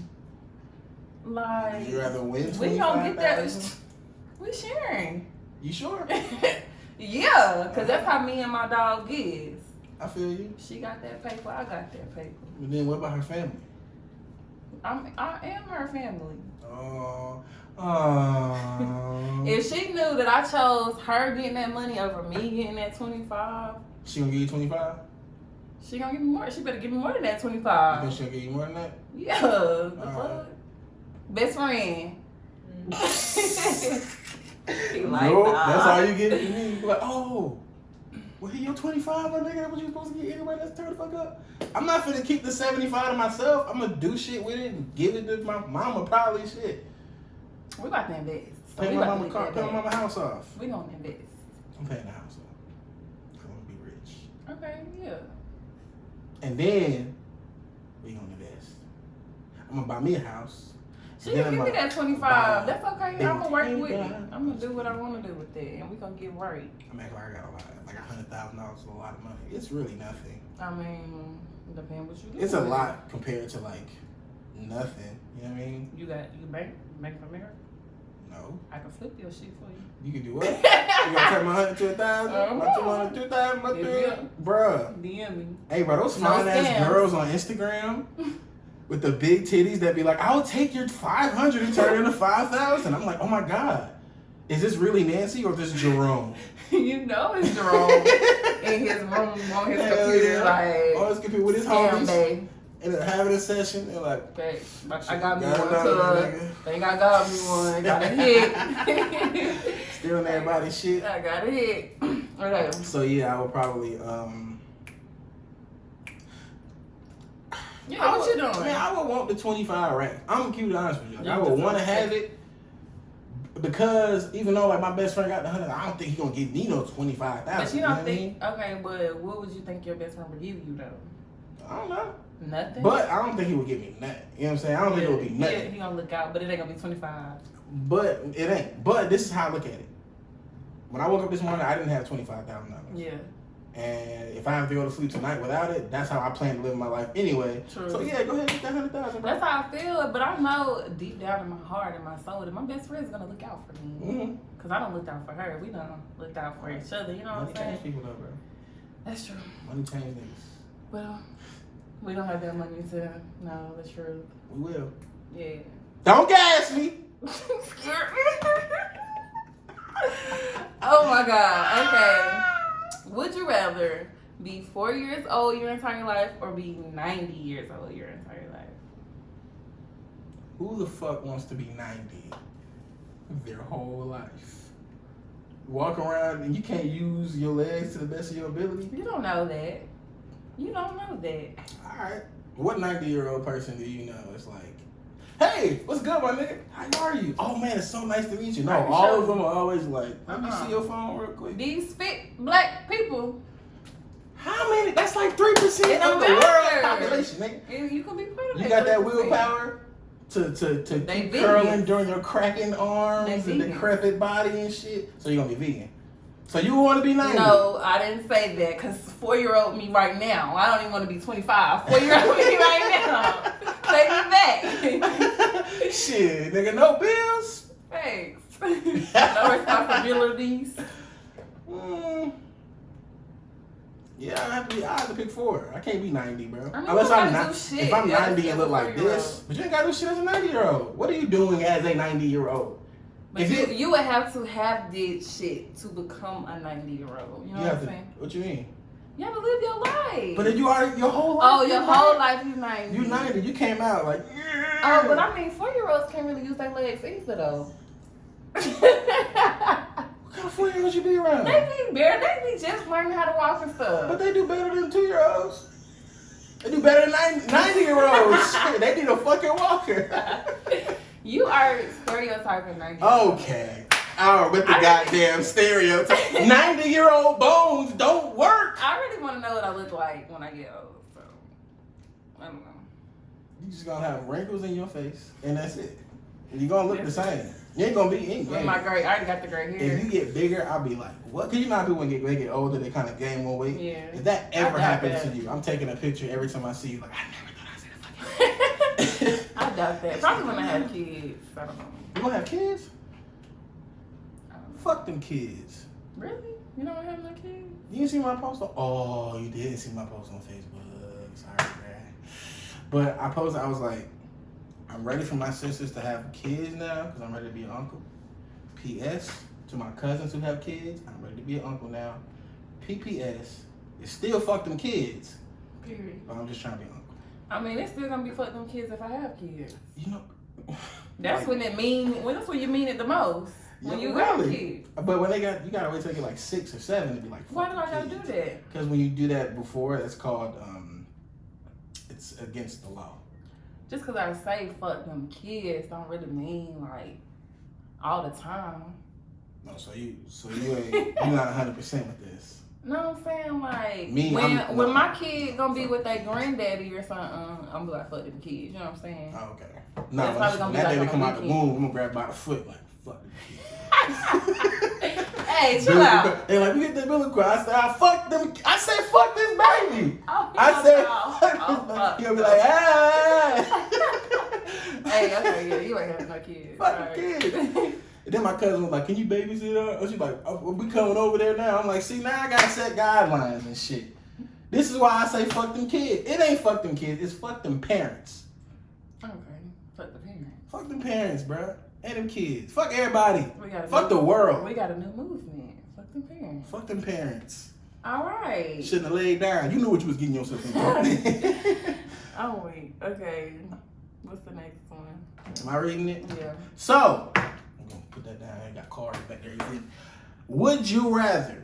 Like, you rather win $25,000? We don't get that. We sharing. You sure? Yeah, because that's how me and my dog is. I feel you. She got that paper, I got that paper. And then what about her family? I am her family. Oh. If she knew that I chose her getting that money over me getting that 25, She gonna give you 25? she gonna give me more. She better give me more than that You 25. think she'll give you more than that? Yeah, the Alright. fuck. Best friend. He like, Nope, nah. that's all you get. You need like, oh, well, here your 25, my nigga. That's what you supposed to get anyway. Let's turn the fuck up. I'm not finna keep the 75 to myself. I'm gonna do shit with it and give it to my mama. Probably shit. We about to invest. So Pay we my about to mama live car. that Pay my bag. mama house off. We gonna invest. I'm paying the house off. I'm gonna be rich. Okay, yeah. And then we gonna invest. I'm gonna buy me a house. She Then can give I'm me gonna that 25. That's okay. big I'm gonna work with thing, it. God. I'm gonna do what I want to do with it, and we gonna get right. I'm acting like I got a lot. Like $100,000 is a lot of money. It's really nothing. I mean, depends what you do. It's a with it. lot compared to like nothing. You know what I mean? You bank from America? No. I can flip your shit for you. You can do what? You gonna turn my 100 to 1,000? My 200 to 2,000? My Yeah. 300? Bruh. DM me. Hey, bro, those No fine ass scams. girls on Instagram with the big titties that be like, I'll take your 500 and turn it into 5,000. I'm like, oh my God. Is this really Nancy or is this Jerome? You know it's Jerome in his room on his Hell computer, yeah. like, On his computer with his scam homies. day. And they're having a session. They're like, Okay, I got me Got one, another, cuz. nigga. Think I got me one. Got a hit. stealing everybody's shit. I got a hit. Okay. So yeah, I would probably Yeah, what you doing? Man, I would want the 25 racks. I'm gonna keep it honest with you. Like, You I would just want to okay. have it because even though like my best friend got the 100, I don't think he gonna give me no 25,000. But you know don't what think, okay, but what would you think your best friend would give you, though? I don't know. Nothing? But I don't think he would give me nothing. You know what I'm saying? I don't think it would be nothing. Yeah, he gonna look out, but it ain't gonna be 25. But it ain't. But this is how I look at it. When I woke up this morning, I didn't have $25,000. Yeah. And if I have to go to sleep tonight without it, that's how I plan to live my life anyway. True. So yeah, go ahead and get that 100,000, bro. That's how I feel, but I know deep down in my heart and my soul that my best friend's gonna look out for me. Mm-hmm. Cause I don't look out for her. We don't look out for each other. You know what Money I'm saying? change people though, bro. That's true. Money change niggas. Well, we don't have that money to know the truth. We will. Yeah. Don't gas me. Oh my God. Okay. Would you rather be 4 years old your entire life or be 90 years old your entire life? Who the fuck wants to be 90 their whole life? Walk around and you can't use your legs to the best of your ability? You don't know that. You don't know that. Alright. What 90-year-old person do you know? It's like, hey, what's good, my nigga? How are you? Oh man, it's so nice to meet you. No, all of them are always like, let me see your phone real quick. These fit black people. How many? That's like 3% It of don't the world's matter. population, nigga. You can be part of You that. got that 3%. willpower to They keep vegans. curling during your cracking arms They and vegans. decrepit body and shit. So you're gonna be vegan. So you want to be 90? No, I didn't say that because 4-year-old me right now. I don't even want to be 25. 4-year-old me right now. Take me back. Shit, nigga, no bills. Thanks. No responsibilities. Yeah, I have to pick 4. I can't be 90, bro. I mean, Unless you I'm gotta not. do shit. If I'm You gotta 90 be and a look like 4-year-old. this, but you ain't gotta do shit as a 90-year-old. What are you doing as a 90-year-old? But you would have to have did shit to become a 90-year-old. You know what I'm saying? What you mean? You have to live your life. But if you already your whole life. Oh, your whole life you 90. You 90. You came out like. Oh, but I mean, 4-year-olds can't really use their legs either, though. What kind of 4-year-olds you be around? They be just learning how to walk and stuff. But they do better than 2-year-olds. They do better than 90-year-olds. Shit, they need a fucking walker. You are stereotyping 90. Okay. With the goddamn stereotype. 90-year-old bones don't work. I really want to know what I look like when I get old. So, I don't know. You just gonna have wrinkles in your face, and that's it. And you're gonna look the same. You ain't gonna be With my gray, I already got the gray hair. If you get bigger, I'll be like, what? Cause you know how people when they get older, they kind of gain more weight. Yeah. If that ever I doubt happens that. to you, I'm taking a picture every time I see you. Like, I never thought I'd see the fucking. I doubt that. Probably when I have kids. I don't know. You gonna have kids? Fuck them kids. Really? You don't have no kids? You didn't see my post oh, you did see my post on Facebook. Sorry, man. But I posted, I was like, I'm ready for my sisters to have kids now because I'm ready to be an uncle. P.S. to my cousins who have kids, I'm ready to be an uncle now. P.P.S. It's still fuck them kids. Period. But I'm just trying to be an uncle. I mean, it's still gonna be fuck them kids if I have kids. You know. That's when it mean. Well, that's when you mean it the most. When you really? got kids. But when you gotta wait till you get like 6 or 7 to be like. Why do I gotta do that? Because when you do that before, that's called it's against the law. Just because I say fuck them kids don't really mean like all the time. No, so you ain't you're not 100% with this. No, I'm saying like Me, when my kid gonna be with their granddaddy or something, I'm gonna be like fuck them kids. You know what I'm saying? Oh, okay. No, when that baby come out the womb, I'm gonna grab by the foot like fuck them kids. Hey, chill out. They like, we get the umbilical. I said, fuck them. I said, fuck this baby. Oh, I said, fuck fuck this baby. He'll be like, hey. Hey, okay, yeah, you ain't having no kids. Fuck the kids. And then my cousin was like, can you babysit her? Or she's like, oh, we coming over there now. I'm like, see, now I gotta set guidelines and shit. This is why I say fuck them kids. It ain't fuck them kids. It's fuck them parents. Okay, fuck the parents. Fuck them parents, bro. And them kids. Fuck everybody. Fuck the world. We got a new movement. Fuck them parents. Fuck them parents. All right. Shouldn't have laid down. You knew what you was getting yourself into. Oh, wait. Okay. What's the next one? Am I reading it? Yeah. So, I'm going to put that down. I got cards back there. Would you rather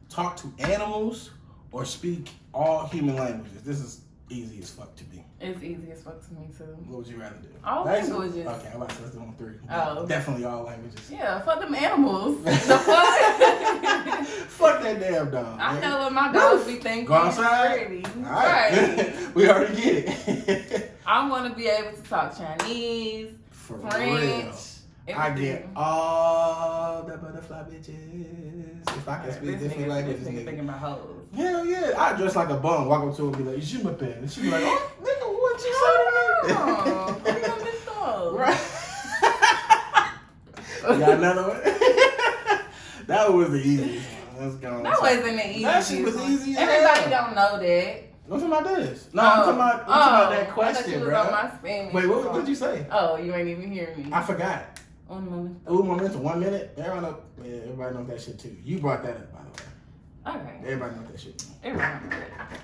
talk to animals or speak all human languages? This is easy as fuck to me. It's easy as fuck to me, too. What would you rather do? All languages. Okay, I'm about to say let's do on 3. Oh. Definitely all languages. Yeah, fuck them animals. The fuck? Fuck that damn dog. I man. know what my dogs be thinking. Go outside. Already. All right. We already get it. I want to be able to talk Chinese, For French. real. Everything. I get all the butterfly bitches. If I can speak different languages. This nigga thinking about hoes. Hell yeah. I dress like a bum, walk up to her and be like, you my pen. And she be like, oh, nigga, what you say to me? We gonna miss those. Right. You got another one? That was the easiest one. Let's go. That wasn't the easiest. That shit was easy as Everybody hell. don't know that. I'm talking about this. No, I'm talking about that I question, thought you was bro. on my spin. Wait, what did you say? Oh, you ain't even hear me. I forgot. Un momento. Ooh, momento, 1 minute. Everybody knows that shit too. You brought that up, by the way. Okay. Everybody knows that shit. Everybody knows that.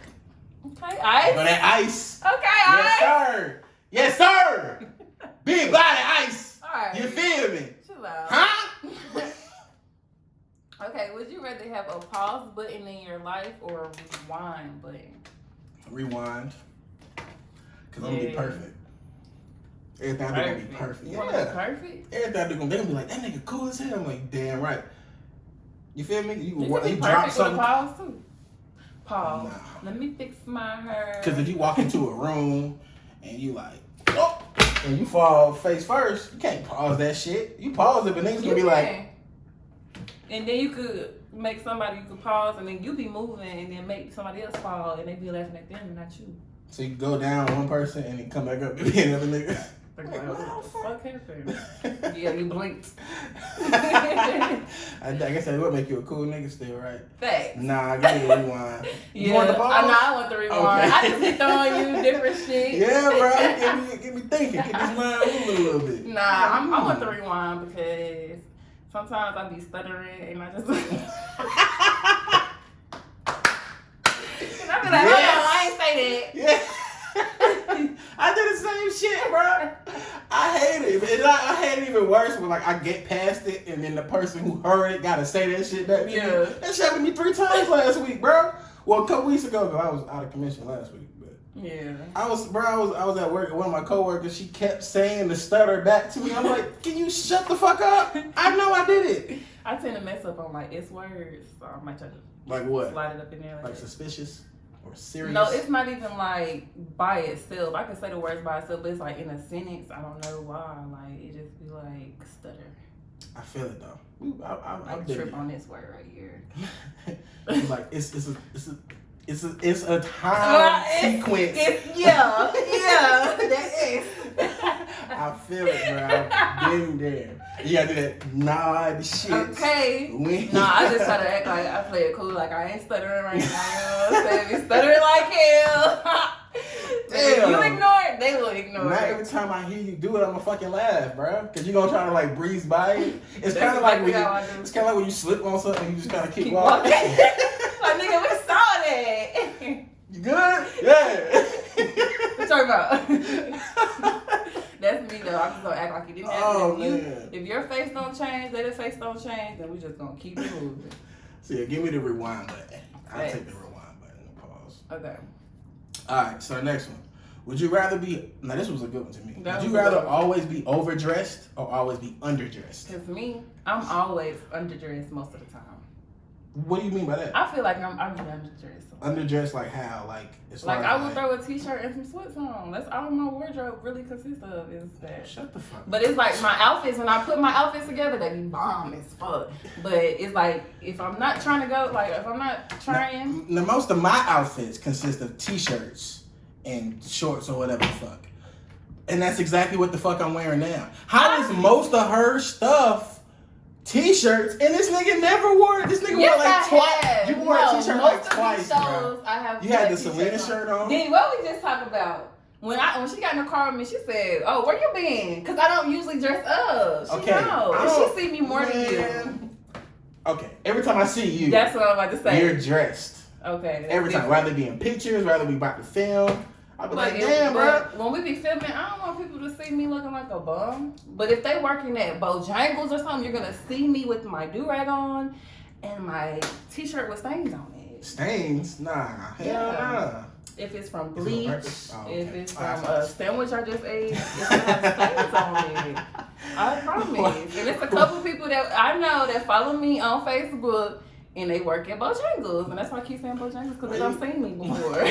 Okay, ice. But that ice. Okay, Yes, ice. sir. Yes, sir. Big body ice. All right. You feel me? Chill out. Huh? Okay, would you rather have a pause button in your life or a rewind button? Rewind. Because I'm going to be perfect. Everything I do going to be perfect. You want to be perfect? Everything I do going to be like, that nigga cool as hell. I'm like, damn right. You feel me? You You can be drop perfect with something. a pause too. Pause. Nah. Let me fix my hair. Because if you walk into a room and you like, oh, and you fall face first, you can't pause that shit. You pause it, but niggas gonna be like. And then you could make somebody, you could pause, and then you be moving, and then make somebody else fall, and they be laughing at them and not you. So you go down one person and then come back up and be another nigga. Like, what the fuck happened? Yeah, you blinked. I guess that would make you a cool nigga still, right? Thanks. Nah, give me a rewind. Yeah, You want the pause? I want the rewind. Okay. I just be throwing you different shit. Yeah, bro. Get me thinking. Get this mind moving a little bit. Nah, I want the rewind because sometimes I be stuttering and I just. And I be like, hold on, I ain't say that. Yeah. I did the same shit, bro. I hate it. And I hate it even worse when like I get past it and then the person who heard it gotta say that shit back to me. That shit happened to me 3 times last week, bro. Well, a couple weeks ago, I was out of commission last week. But yeah. I was at work and one of my coworkers, she kept saying the stutter back to me. I'm like, can you shut the fuck up? I know I did it. I tend to mess up on like S words, so I might try to like what? slide it up in there. Like suspicious or serious? No, it's not even like by itself. I can say the words by itself, but it's like in a sentence. I don't know why. Like it just be like stutter. I feel it though. I'm trip on this word right here. Like it's a time sequence. Yeah, that is. I feel it, bro. I've been there. You gotta do that nod shit. Okay. I just try to act like I play it cool, like I ain't stuttering right now. You know what I'm saying? Be stuttering like hell. If you ignore it, they will ignore Not it. every time I hear you do it, I'm gonna fucking laugh, bro. Cause you gonna try to like breeze by it. It's kind of like when you slip on something, you just kind of keep walking. Like nigga, we saw that. You good? Yeah. What you talking about? That's me though. I'm just gonna act like you didn't happen. If your face don't change, their face don't change, then we just gonna keep it moving. So yeah, give me the rewind button. I'll take the rewind button and pause. Okay. Alright, so next one. Would you rather be, now this was a good one to me. Would you rather always be overdressed or always be underdressed? Because me, I'm always underdressed most of the time. What do you mean by that? I feel like I'm underdressed. Underdressed like how? Like it's like I would throw a t-shirt and some sweats on. That's all my wardrobe really consists of is that. Shut the fuck up. But it's like my outfits, when I put my outfits together, they be bomb as fuck. But it's like if I'm not trying to go, like if I'm not trying. Now most of my outfits consist of t-shirts and shorts or whatever the fuck. And that's exactly what the fuck I'm wearing now. How is most of her stuff t-shirts and this nigga never wore it? This nigga wore like twice. You wore a t-shirt like twice, bro. You had the Selena shirt on. Then what we just talked about? When she got in the car with me, she said, "Oh, where you been?" Because I don't usually dress up. She knows. She see me more than you. Okay, every time I see you, that's what I'm about to say. You're dressed. Okay. Every time, rather be in pictures, rather be about to film. I'll be like, damn, bro. When we be filming, I don't want people to see me looking like a bum. But if they working at Bojangles or something, you're gonna see me with my do-rag on and my t-shirt with stains on it. Stains? Nah, hell nah. If it's from bleach, if it's from a sandwich I just ate, it's gonna have stains on it. I promise. And it's a couple people that I know that follow me on Facebook. And they work at Bojangles, and that's why I keep saying Bojangles, because they don't seen me before.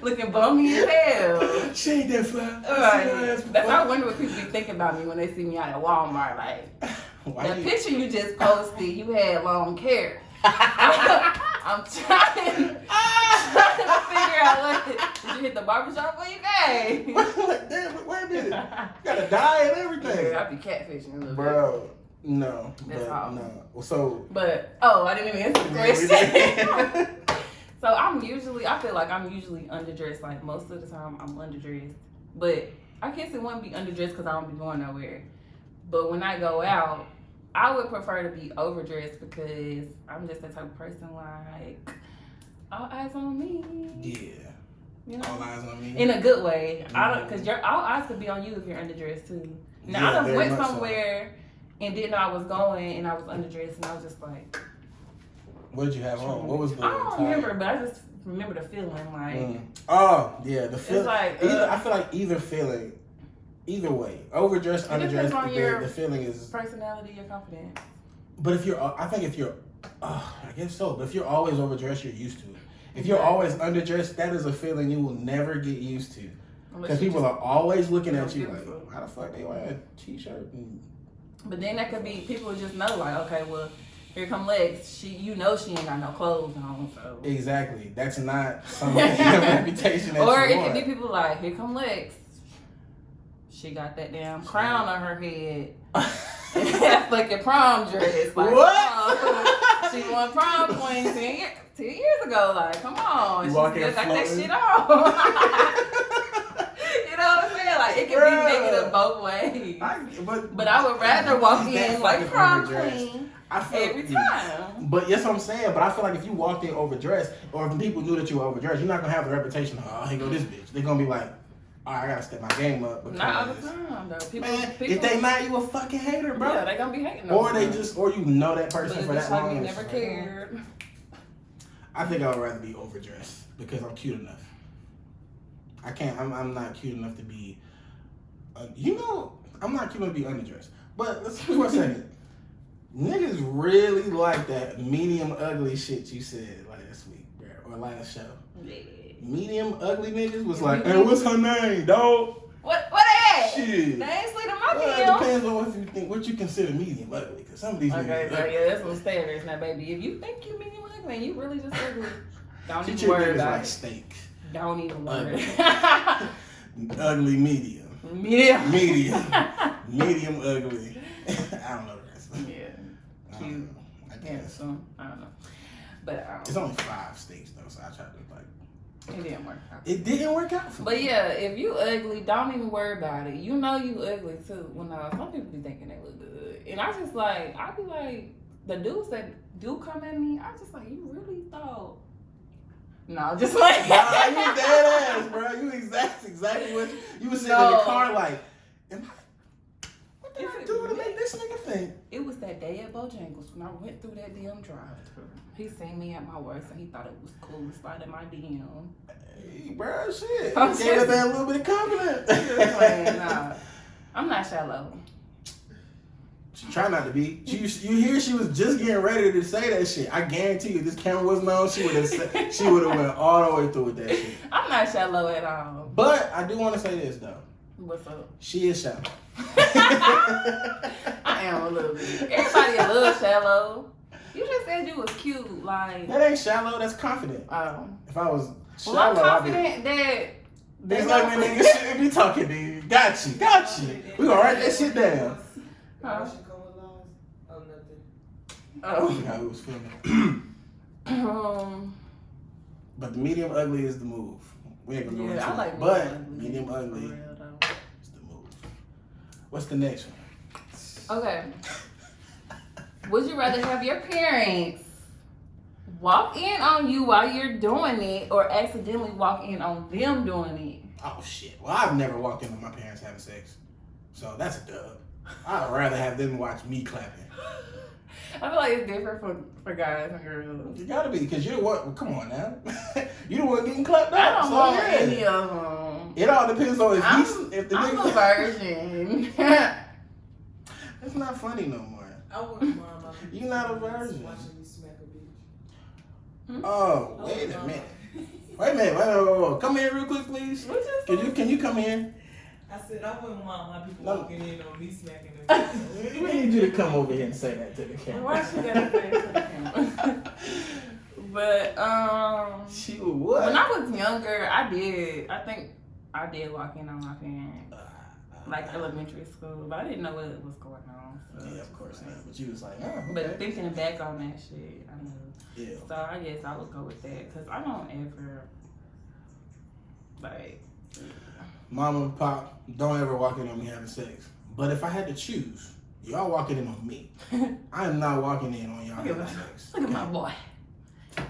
Looking bummy as hell. She ain't that fly. Right. That's how I wonder what people be thinking about me when they see me out at Walmart. Like, the picture you just posted, you had long hair. I'm trying to figure out did you hit the barbershop when you came? Damn, wait a minute. You got a dye and everything. Yeah, I be catfishing a little bit. No, that's all. No. Well, so. But I didn't even answer the question. So I feel like I'm usually underdressed. Like most of the time, I'm underdressed. But I guess it wouldn't be underdressed because I don't be going nowhere. But when I go out, I would prefer to be overdressed because I'm just the type of person like all eyes on me. Yeah. You know? All eyes on me. In a good way. Because all eyes could be on you if you're underdressed too. Now I done went somewhere. And didn't know I was going, and I was underdressed, and I was just like, what did you have on? What was the I don't remember, but I just remember the feeling, like. Oh, yeah, the feeling. It's like, I feel like either feeling, either way, overdressed, underdressed, the feeling is. Personality, your confidence. But I guess so, but if you're always overdressed, you're used to it. If you're always underdressed, that is a feeling you will never get used to. Because people are always looking at you like, how the fuck they wear a t-shirt and. But then that could be people just know like, okay, well, here come Lex. She ain't got no clothes on, so exactly. That's not some reputation that or you it could be people like, here come Lex. She got that damn crown on her head. That fucking prom dress. Like, what? She won prom queen 2 years ago. Like, come on, she still got that shit on. You know what I'm saying? Like, it can be negative both ways. But I would rather walk in like prom queen every time. But yes, I'm saying. But I feel like if you walked in overdressed, or if people knew that you were overdressed, you're not gonna have the reputation. Oh, here go this bitch. They're gonna be like, all right, I gotta step my game up. Not all the time, though. People, if they not, you a fucking hater, bro. Yeah, they gonna be hating. Or you know that person for that long. You never cared. I think I would rather be overdressed because I'm cute enough. I can't. I'm not cute enough to be. I'm not cute enough to be underdressed. But let's for a second. Niggas really like that medium ugly shit you said last week, bro, or last show. Yeah. Medium ugly niggas was like, hey, what's her name, dog? What they at? Shit. They ain't slid in my DM. It depends on what you consider medium ugly, because some of these niggas. Okay, yeah, that's some standards now, baby. If you think you medium ugly and you really just ugly, don't even worry about like it. steak. Don't even worry. Ugly medium. Medium. Medium ugly. I don't know the rest. Yeah. Cute. I guess. So, I don't know. But it's only 5 states though, so I tried to it didn't work out. It didn't work out for me. But yeah, if you ugly, don't even worry about it. You know you ugly too. Well, no, some people be thinking they look good. And I be like, the dudes that do come at me, I just like, you really thought. No, just like. Nah, you dead ass, bro. You exactly what you was sitting in the car like, what did I do to make this nigga think? It was that day at Bojangles when I went through that damn drive-thru. He seen me at my worst and he thought it was cool to slide in my DM. Hey, bro, shit. You gave that a little bit of confidence. Nah, I'm not shallow. She tried not to be. You hear she was just getting ready to say that shit. I guarantee you, if this camera wasn't on, she would have went all the way through with that shit. I'm not shallow at all. But I do want to say this though. What's up? She is shallow. I am a little bit. Everybody a little shallow. You just said you was cute, like. That ain't shallow. That's confident. If I was shallow, I'm confident that. This like when niggas shouldn't be talking to you. Got you. We gonna write that shit down. Huh? Oh, nothing. Oh, how it was feeling. But the medium ugly is the move. We ain't gonna go into I like it. But medium ugly is the move. What's the next one? Okay. Would you rather have your parents walk in on you while you're doing it or accidentally walk in on them doing it? Oh shit. Well, I've never walked in on my parents having sex. So that's a dub. I'd rather have them watch me clapping. I feel like it's different for guys and girls. You gotta be, because you're the one. Well, come on now. You the one getting clapped I out. don't So, want yeah. any of them. It all depends on if the I'm nigga. a virgin. It's not funny no more. I wouldn't mind my people. You not a virgin. Watching me smack a bitch. Oh, wait a minute. Wait a minute. Wait. Come here real quick, please. Can you come in? I said I wouldn't want my people No. walking in on me smacking a bitch. We need you to come over here and say that to the camera. Why she gotta say it to the camera? But She would what? when I was younger, I think I did walk in on my parents, like elementary school, but I didn't know what was going on. So. Yeah, of course not. But you was like, oh, okay. But thinking back on that shit, I knew. Yeah. So I guess I would go with that because I don't ever like. Mama and Pop, don't ever walk in on me having sex. But if I had to choose, y'all walking in on me. I am not walking in on y'all having sex. Look at my boy.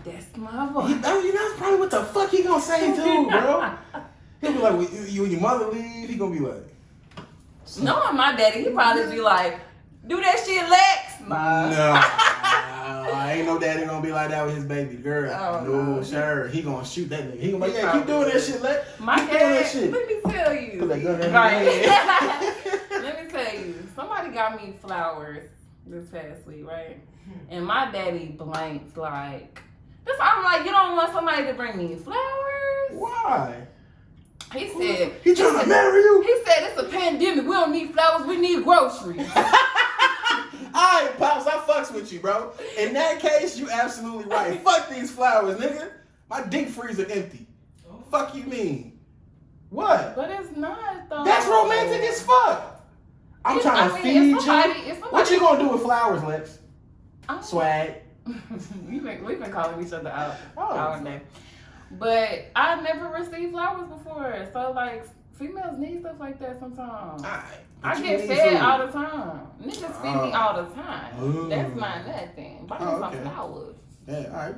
That's my boy. That's probably what the fuck he gonna say too, bro. He'll be like, when your mother leave, he gonna be like. Knowing my daddy, he probably be like, do that shit, Lex. No, ain't no daddy gonna be like that with his baby girl. Oh, no, sure. He gonna shoot that nigga. He gonna be like, yeah, keep doing that shit, Lex. My keep doing dad, that shit. let me tell you. Put that gun in Right. Let me tell you. Somebody got me flowers this past week, right? And my daddy blanked like, I'm like, you don't want somebody to bring me flowers? Why? He said, he trying to marry you? He said, it's a pandemic. We don't need flowers. We need groceries. Alright, Pops, I fucks with you, bro. In that case, you absolutely right. Fuck these flowers, nigga. My deep freezer empty. Fuck you mean? What? But it's not, though. That's romantic as fuck. I'm trying to feed you. What you gonna do with flowers, Lex? Swag. We've been calling each other out all day. But I never received flowers before. So, like, females need stuff like that sometimes. I get fed all the time. Niggas feed me all the time. That's not nothing. Buy me some flowers. Yeah, alright.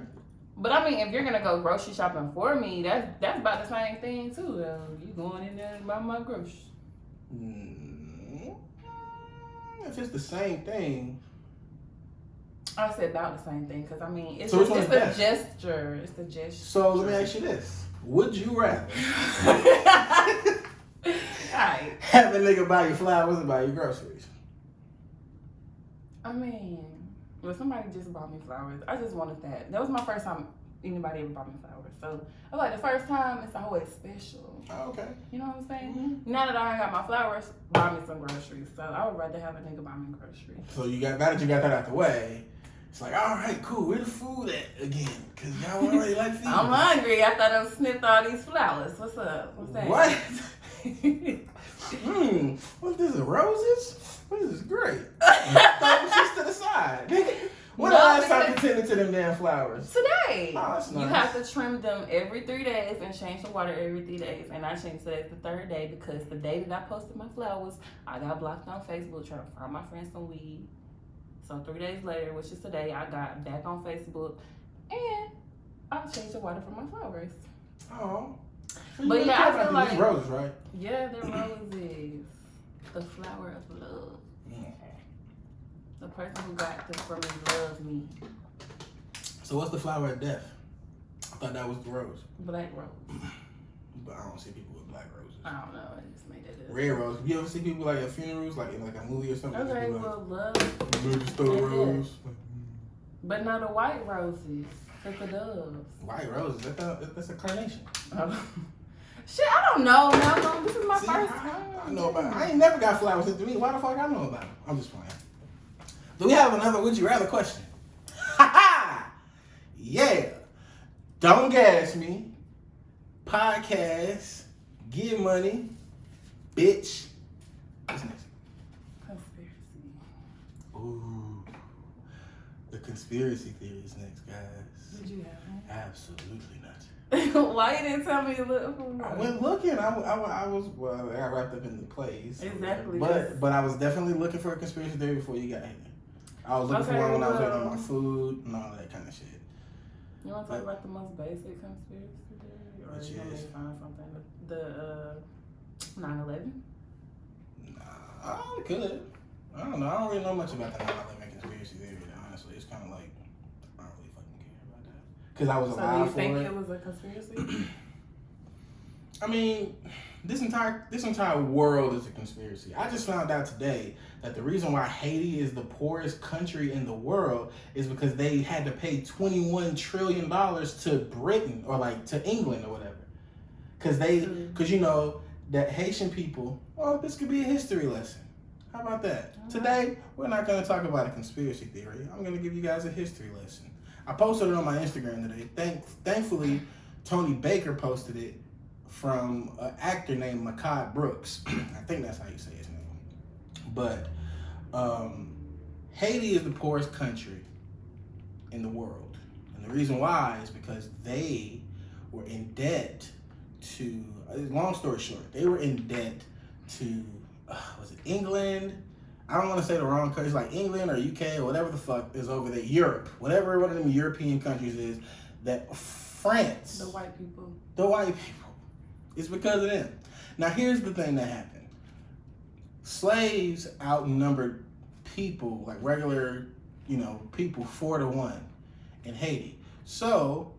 But I mean, if you're gonna go grocery shopping for me, that's about the same thing too. Though. You going in there and buy my groceries. If it's the same thing. I said about the same thing because I mean, it's so a gesture. It's a gesture. So let me ask you this: would you rather have a nigga buy you flowers or buy you groceries? I mean, well, somebody just bought me flowers. I just wanted that. That was my first time anybody ever bought me flowers. So I was like, the first time, it's always special. Oh, okay. You know what I'm saying? Mm-hmm. Now that I got my flowers, buy me some groceries. So I would rather have a nigga buy me groceries. So now that you got that out the way, it's like, all right, cool. Where the food at again? Because y'all already like feeding. I'm hungry after I done sniffed all these flowers. What's up? What's that? What? What this is, roses? This is great. Throw them shits to the side. When the last time you tended to them damn flowers? Today. Oh, that's nice. You have to trim them every 3 days and change the water every 3 days. And I changed today the 3rd day because the day that I posted my flowers, I got blocked on Facebook trying to find my friends some weed. So 3 days later, which is today, I got back on Facebook and I changed the water for my flowers. Oh. But yeah, I feel like these roses, right? Yeah, they're roses. The flower of love. The person who got them for me loves me. So what's the flower of death? I thought that was the rose. Black rose. But I don't see people with black roses. I don't know. I just made it up. Red rose. You ever see people like at funerals, like in like a movie or something? Okay, well, love. Movie store rose. But not the white roses. It's the doves. White roses? That's a carnation. Shit, I don't know, Malcolm. This is my first time. I know about it. I ain't never got flowers sent to me. Why the fuck I know about it? I'm just playing. Do we have another would you rather question? Ha ha! Yeah. Don't gas me. Podcast. Get money. Bitch. What's next? Conspiracy. Ooh. The conspiracy theory is next, guys. Did you have one? Absolutely not. Why you didn't tell me to look for one? I went looking. I was I got wrapped up in the plays. Exactly. But I was definitely looking for a conspiracy theory before you got here. I was looking for one when I was waiting on my food and all that kind of shit. You want to talk about the most basic conspiracy theory? Or you want me to find something? The 9/11? Nah, I could. I don't know. I don't really know much about the 9/11 conspiracy theory, honestly. It's kind of like, I don't really fucking care about that. Because I was alive for it. So do you think it was a conspiracy? I mean, this entire world is a conspiracy. I just found out today that the reason why Haiti is the poorest country in the world is because they had to pay $21 trillion to Britain or like to England or whatever. Because you know that Haitian people, this could be a history lesson. How about that? Mm-hmm. Today, we're not going to talk about a conspiracy theory. I'm going to give you guys a history lesson. I posted it on my Instagram today. Thankfully, Tony Baker posted it from an actor named Mehcad Brooks. I think that's how you say his name. But Haiti is the poorest country in the world. And the reason why is because they were in debt to, long story short, they were in debt to, was it England? I don't want to say the wrong country. It's like England or UK or whatever the fuck is over there. Europe. Whatever one of them European countries is. That France. The white people. The white people. It's because of them. Now, here's the thing that happened. Slaves outnumbered people, like regular, people 4-1 in Haiti. So,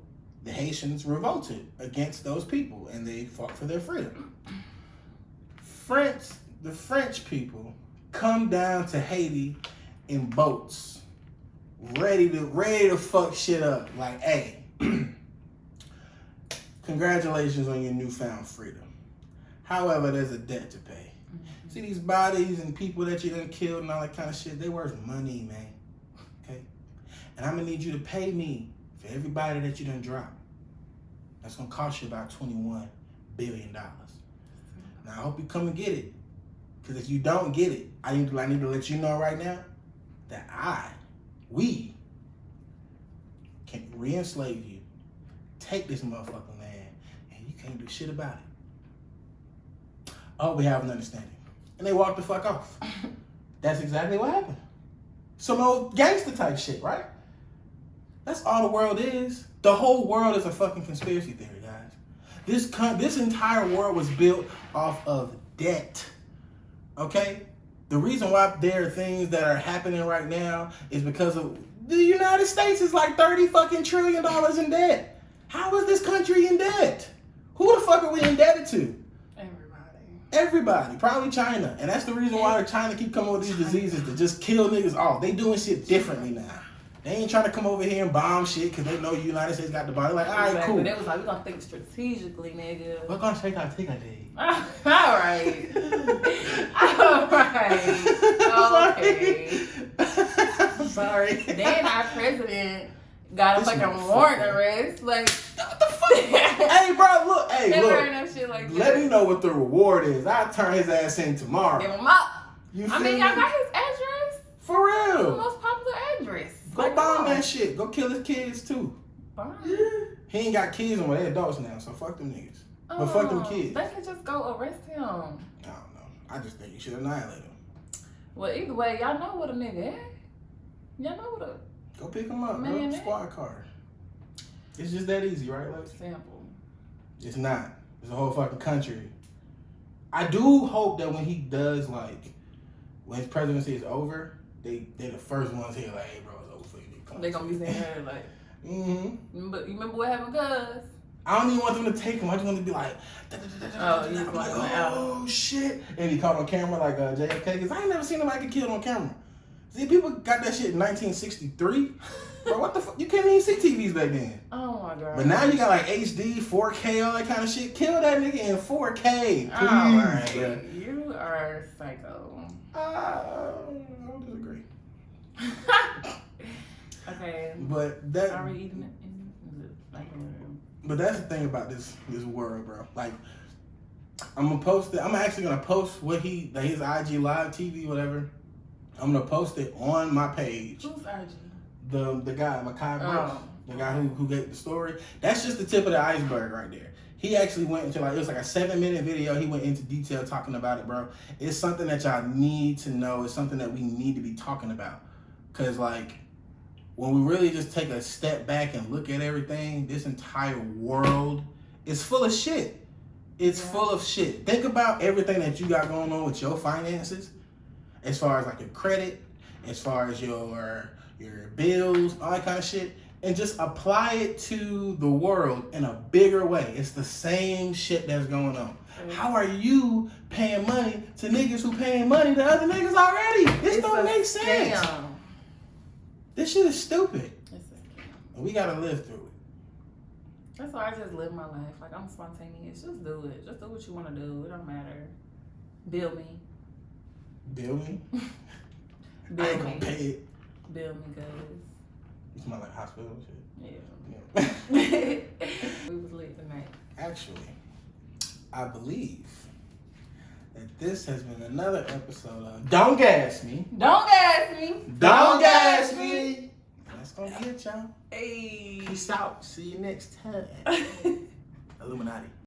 the Haitians revolted against those people, and they fought for their freedom. The French people come down to Haiti in boats, ready to fuck shit up. Like, hey, congratulations on your newfound freedom. However, there's a debt to pay. Mm-hmm. See, these bodies and people that you done killed and all that kind of shit, they worth money, man. Okay? And I'm going to need you to pay me for everybody that you done dropped. That's going to cost you about $21 billion. Now, I hope you come and get it. Because if you don't get it, I need to let you know right now that we can re-enslave you, take this motherfucking land, and you can't do shit about it. Oh, we have an understanding. And they walked the fuck off. That's exactly what happened. Some old gangster type shit, right? That's all the world is. The whole world is a fucking conspiracy theory, guys. This entire world was built off of debt. Okay? The reason why there are things that are happening right now is because of the United States is like $30 trillion in debt. How is this country in debt? Who the fuck are we indebted to? Everybody. Probably China. And that's the reason why China keep coming with these diseases to just kill niggas off. They doing shit differently now. They ain't trying to come over here and bomb shit because they know the United States got the body. Like, all right, cool. They was like, we're going to think strategically, nigga. We're going to take our day. All right. All right. Okay. I'm sorry. Then our president got a fucking warrant arrest. Like, what the fuck? Hey, bro, look. Hey, look. No shit like let me know what the reward is. I'll turn his ass in tomorrow. Give him up. You I mean, y'all got his address. For real. It's the most popular address. Go bomb that shit. Go kill his kids too. Bomb? He ain't got kids no more. They're adults now, so fuck them niggas. But fuck them kids. They could just go arrest him. I don't know. I just think you should annihilate him. Well, either way, y'all know what a nigga is. Y'all know what a... Go pick him up, man, bro. Squad car. It's just that easy, right, Lex? Simple. It's not. It's a whole fucking country. I do hope that when he does, like, when his presidency is over, they're the first ones here, like, hey, bro, it's over for you. They gonna be saying her, like... Mm-hmm. But you remember what happened, cuz? I don't even want them to take him. I just want to be like, oh shit. And he caught on camera like JFK, because I ain't never seen nobody get killed on camera. See, people got that shit in 1963. Bro, what the fuck? You can't even see TVs back then. Oh my god. But now you got like HD, 4K, all that kind of shit. Kill that nigga in 4K. Please, right. bro. You are psycho. I don't disagree. Okay. But that. Are we eating it? But that's the thing about this world, bro. Like, I'm gonna post it. I'm actually gonna post what his IG live TV, whatever. I'm gonna post it on my page. Who's IG? The guy, Makai Brooks, the guy who gave the story. That's just the tip of the iceberg right there. He actually went into it was like a 7-minute video. He went into detail talking about it, bro. It's something that y'all need to know. It's something that we need to be talking about. Cause like, when we really just take a step back and look at everything, this entire world is full of shit. It's full of shit. Think about everything that you got going on with your finances, as far as like your credit, as far as your bills, all that kind of shit, and just apply it to the world in a bigger way. It's the same shit that's going on. How are you paying money to niggas who paying money to other niggas already? This don't make sense. Scam. This shit is stupid. It's a scam. And we gotta live through it. That's why I just live my life. Like, I'm spontaneous. Just do it. Just do what you want to do. It don't matter. Bill me. Bill me? Bill I ain't me. gonna pay it. Bill me, cuz. You smell like hospital shit. Yeah. We was late tonight. Actually, I believe that this has been another episode of Don't Gas Me. Don't gas me. Don't gas me. That's gonna be it, y'all. Hey. Peace out. See you next time. Illuminati.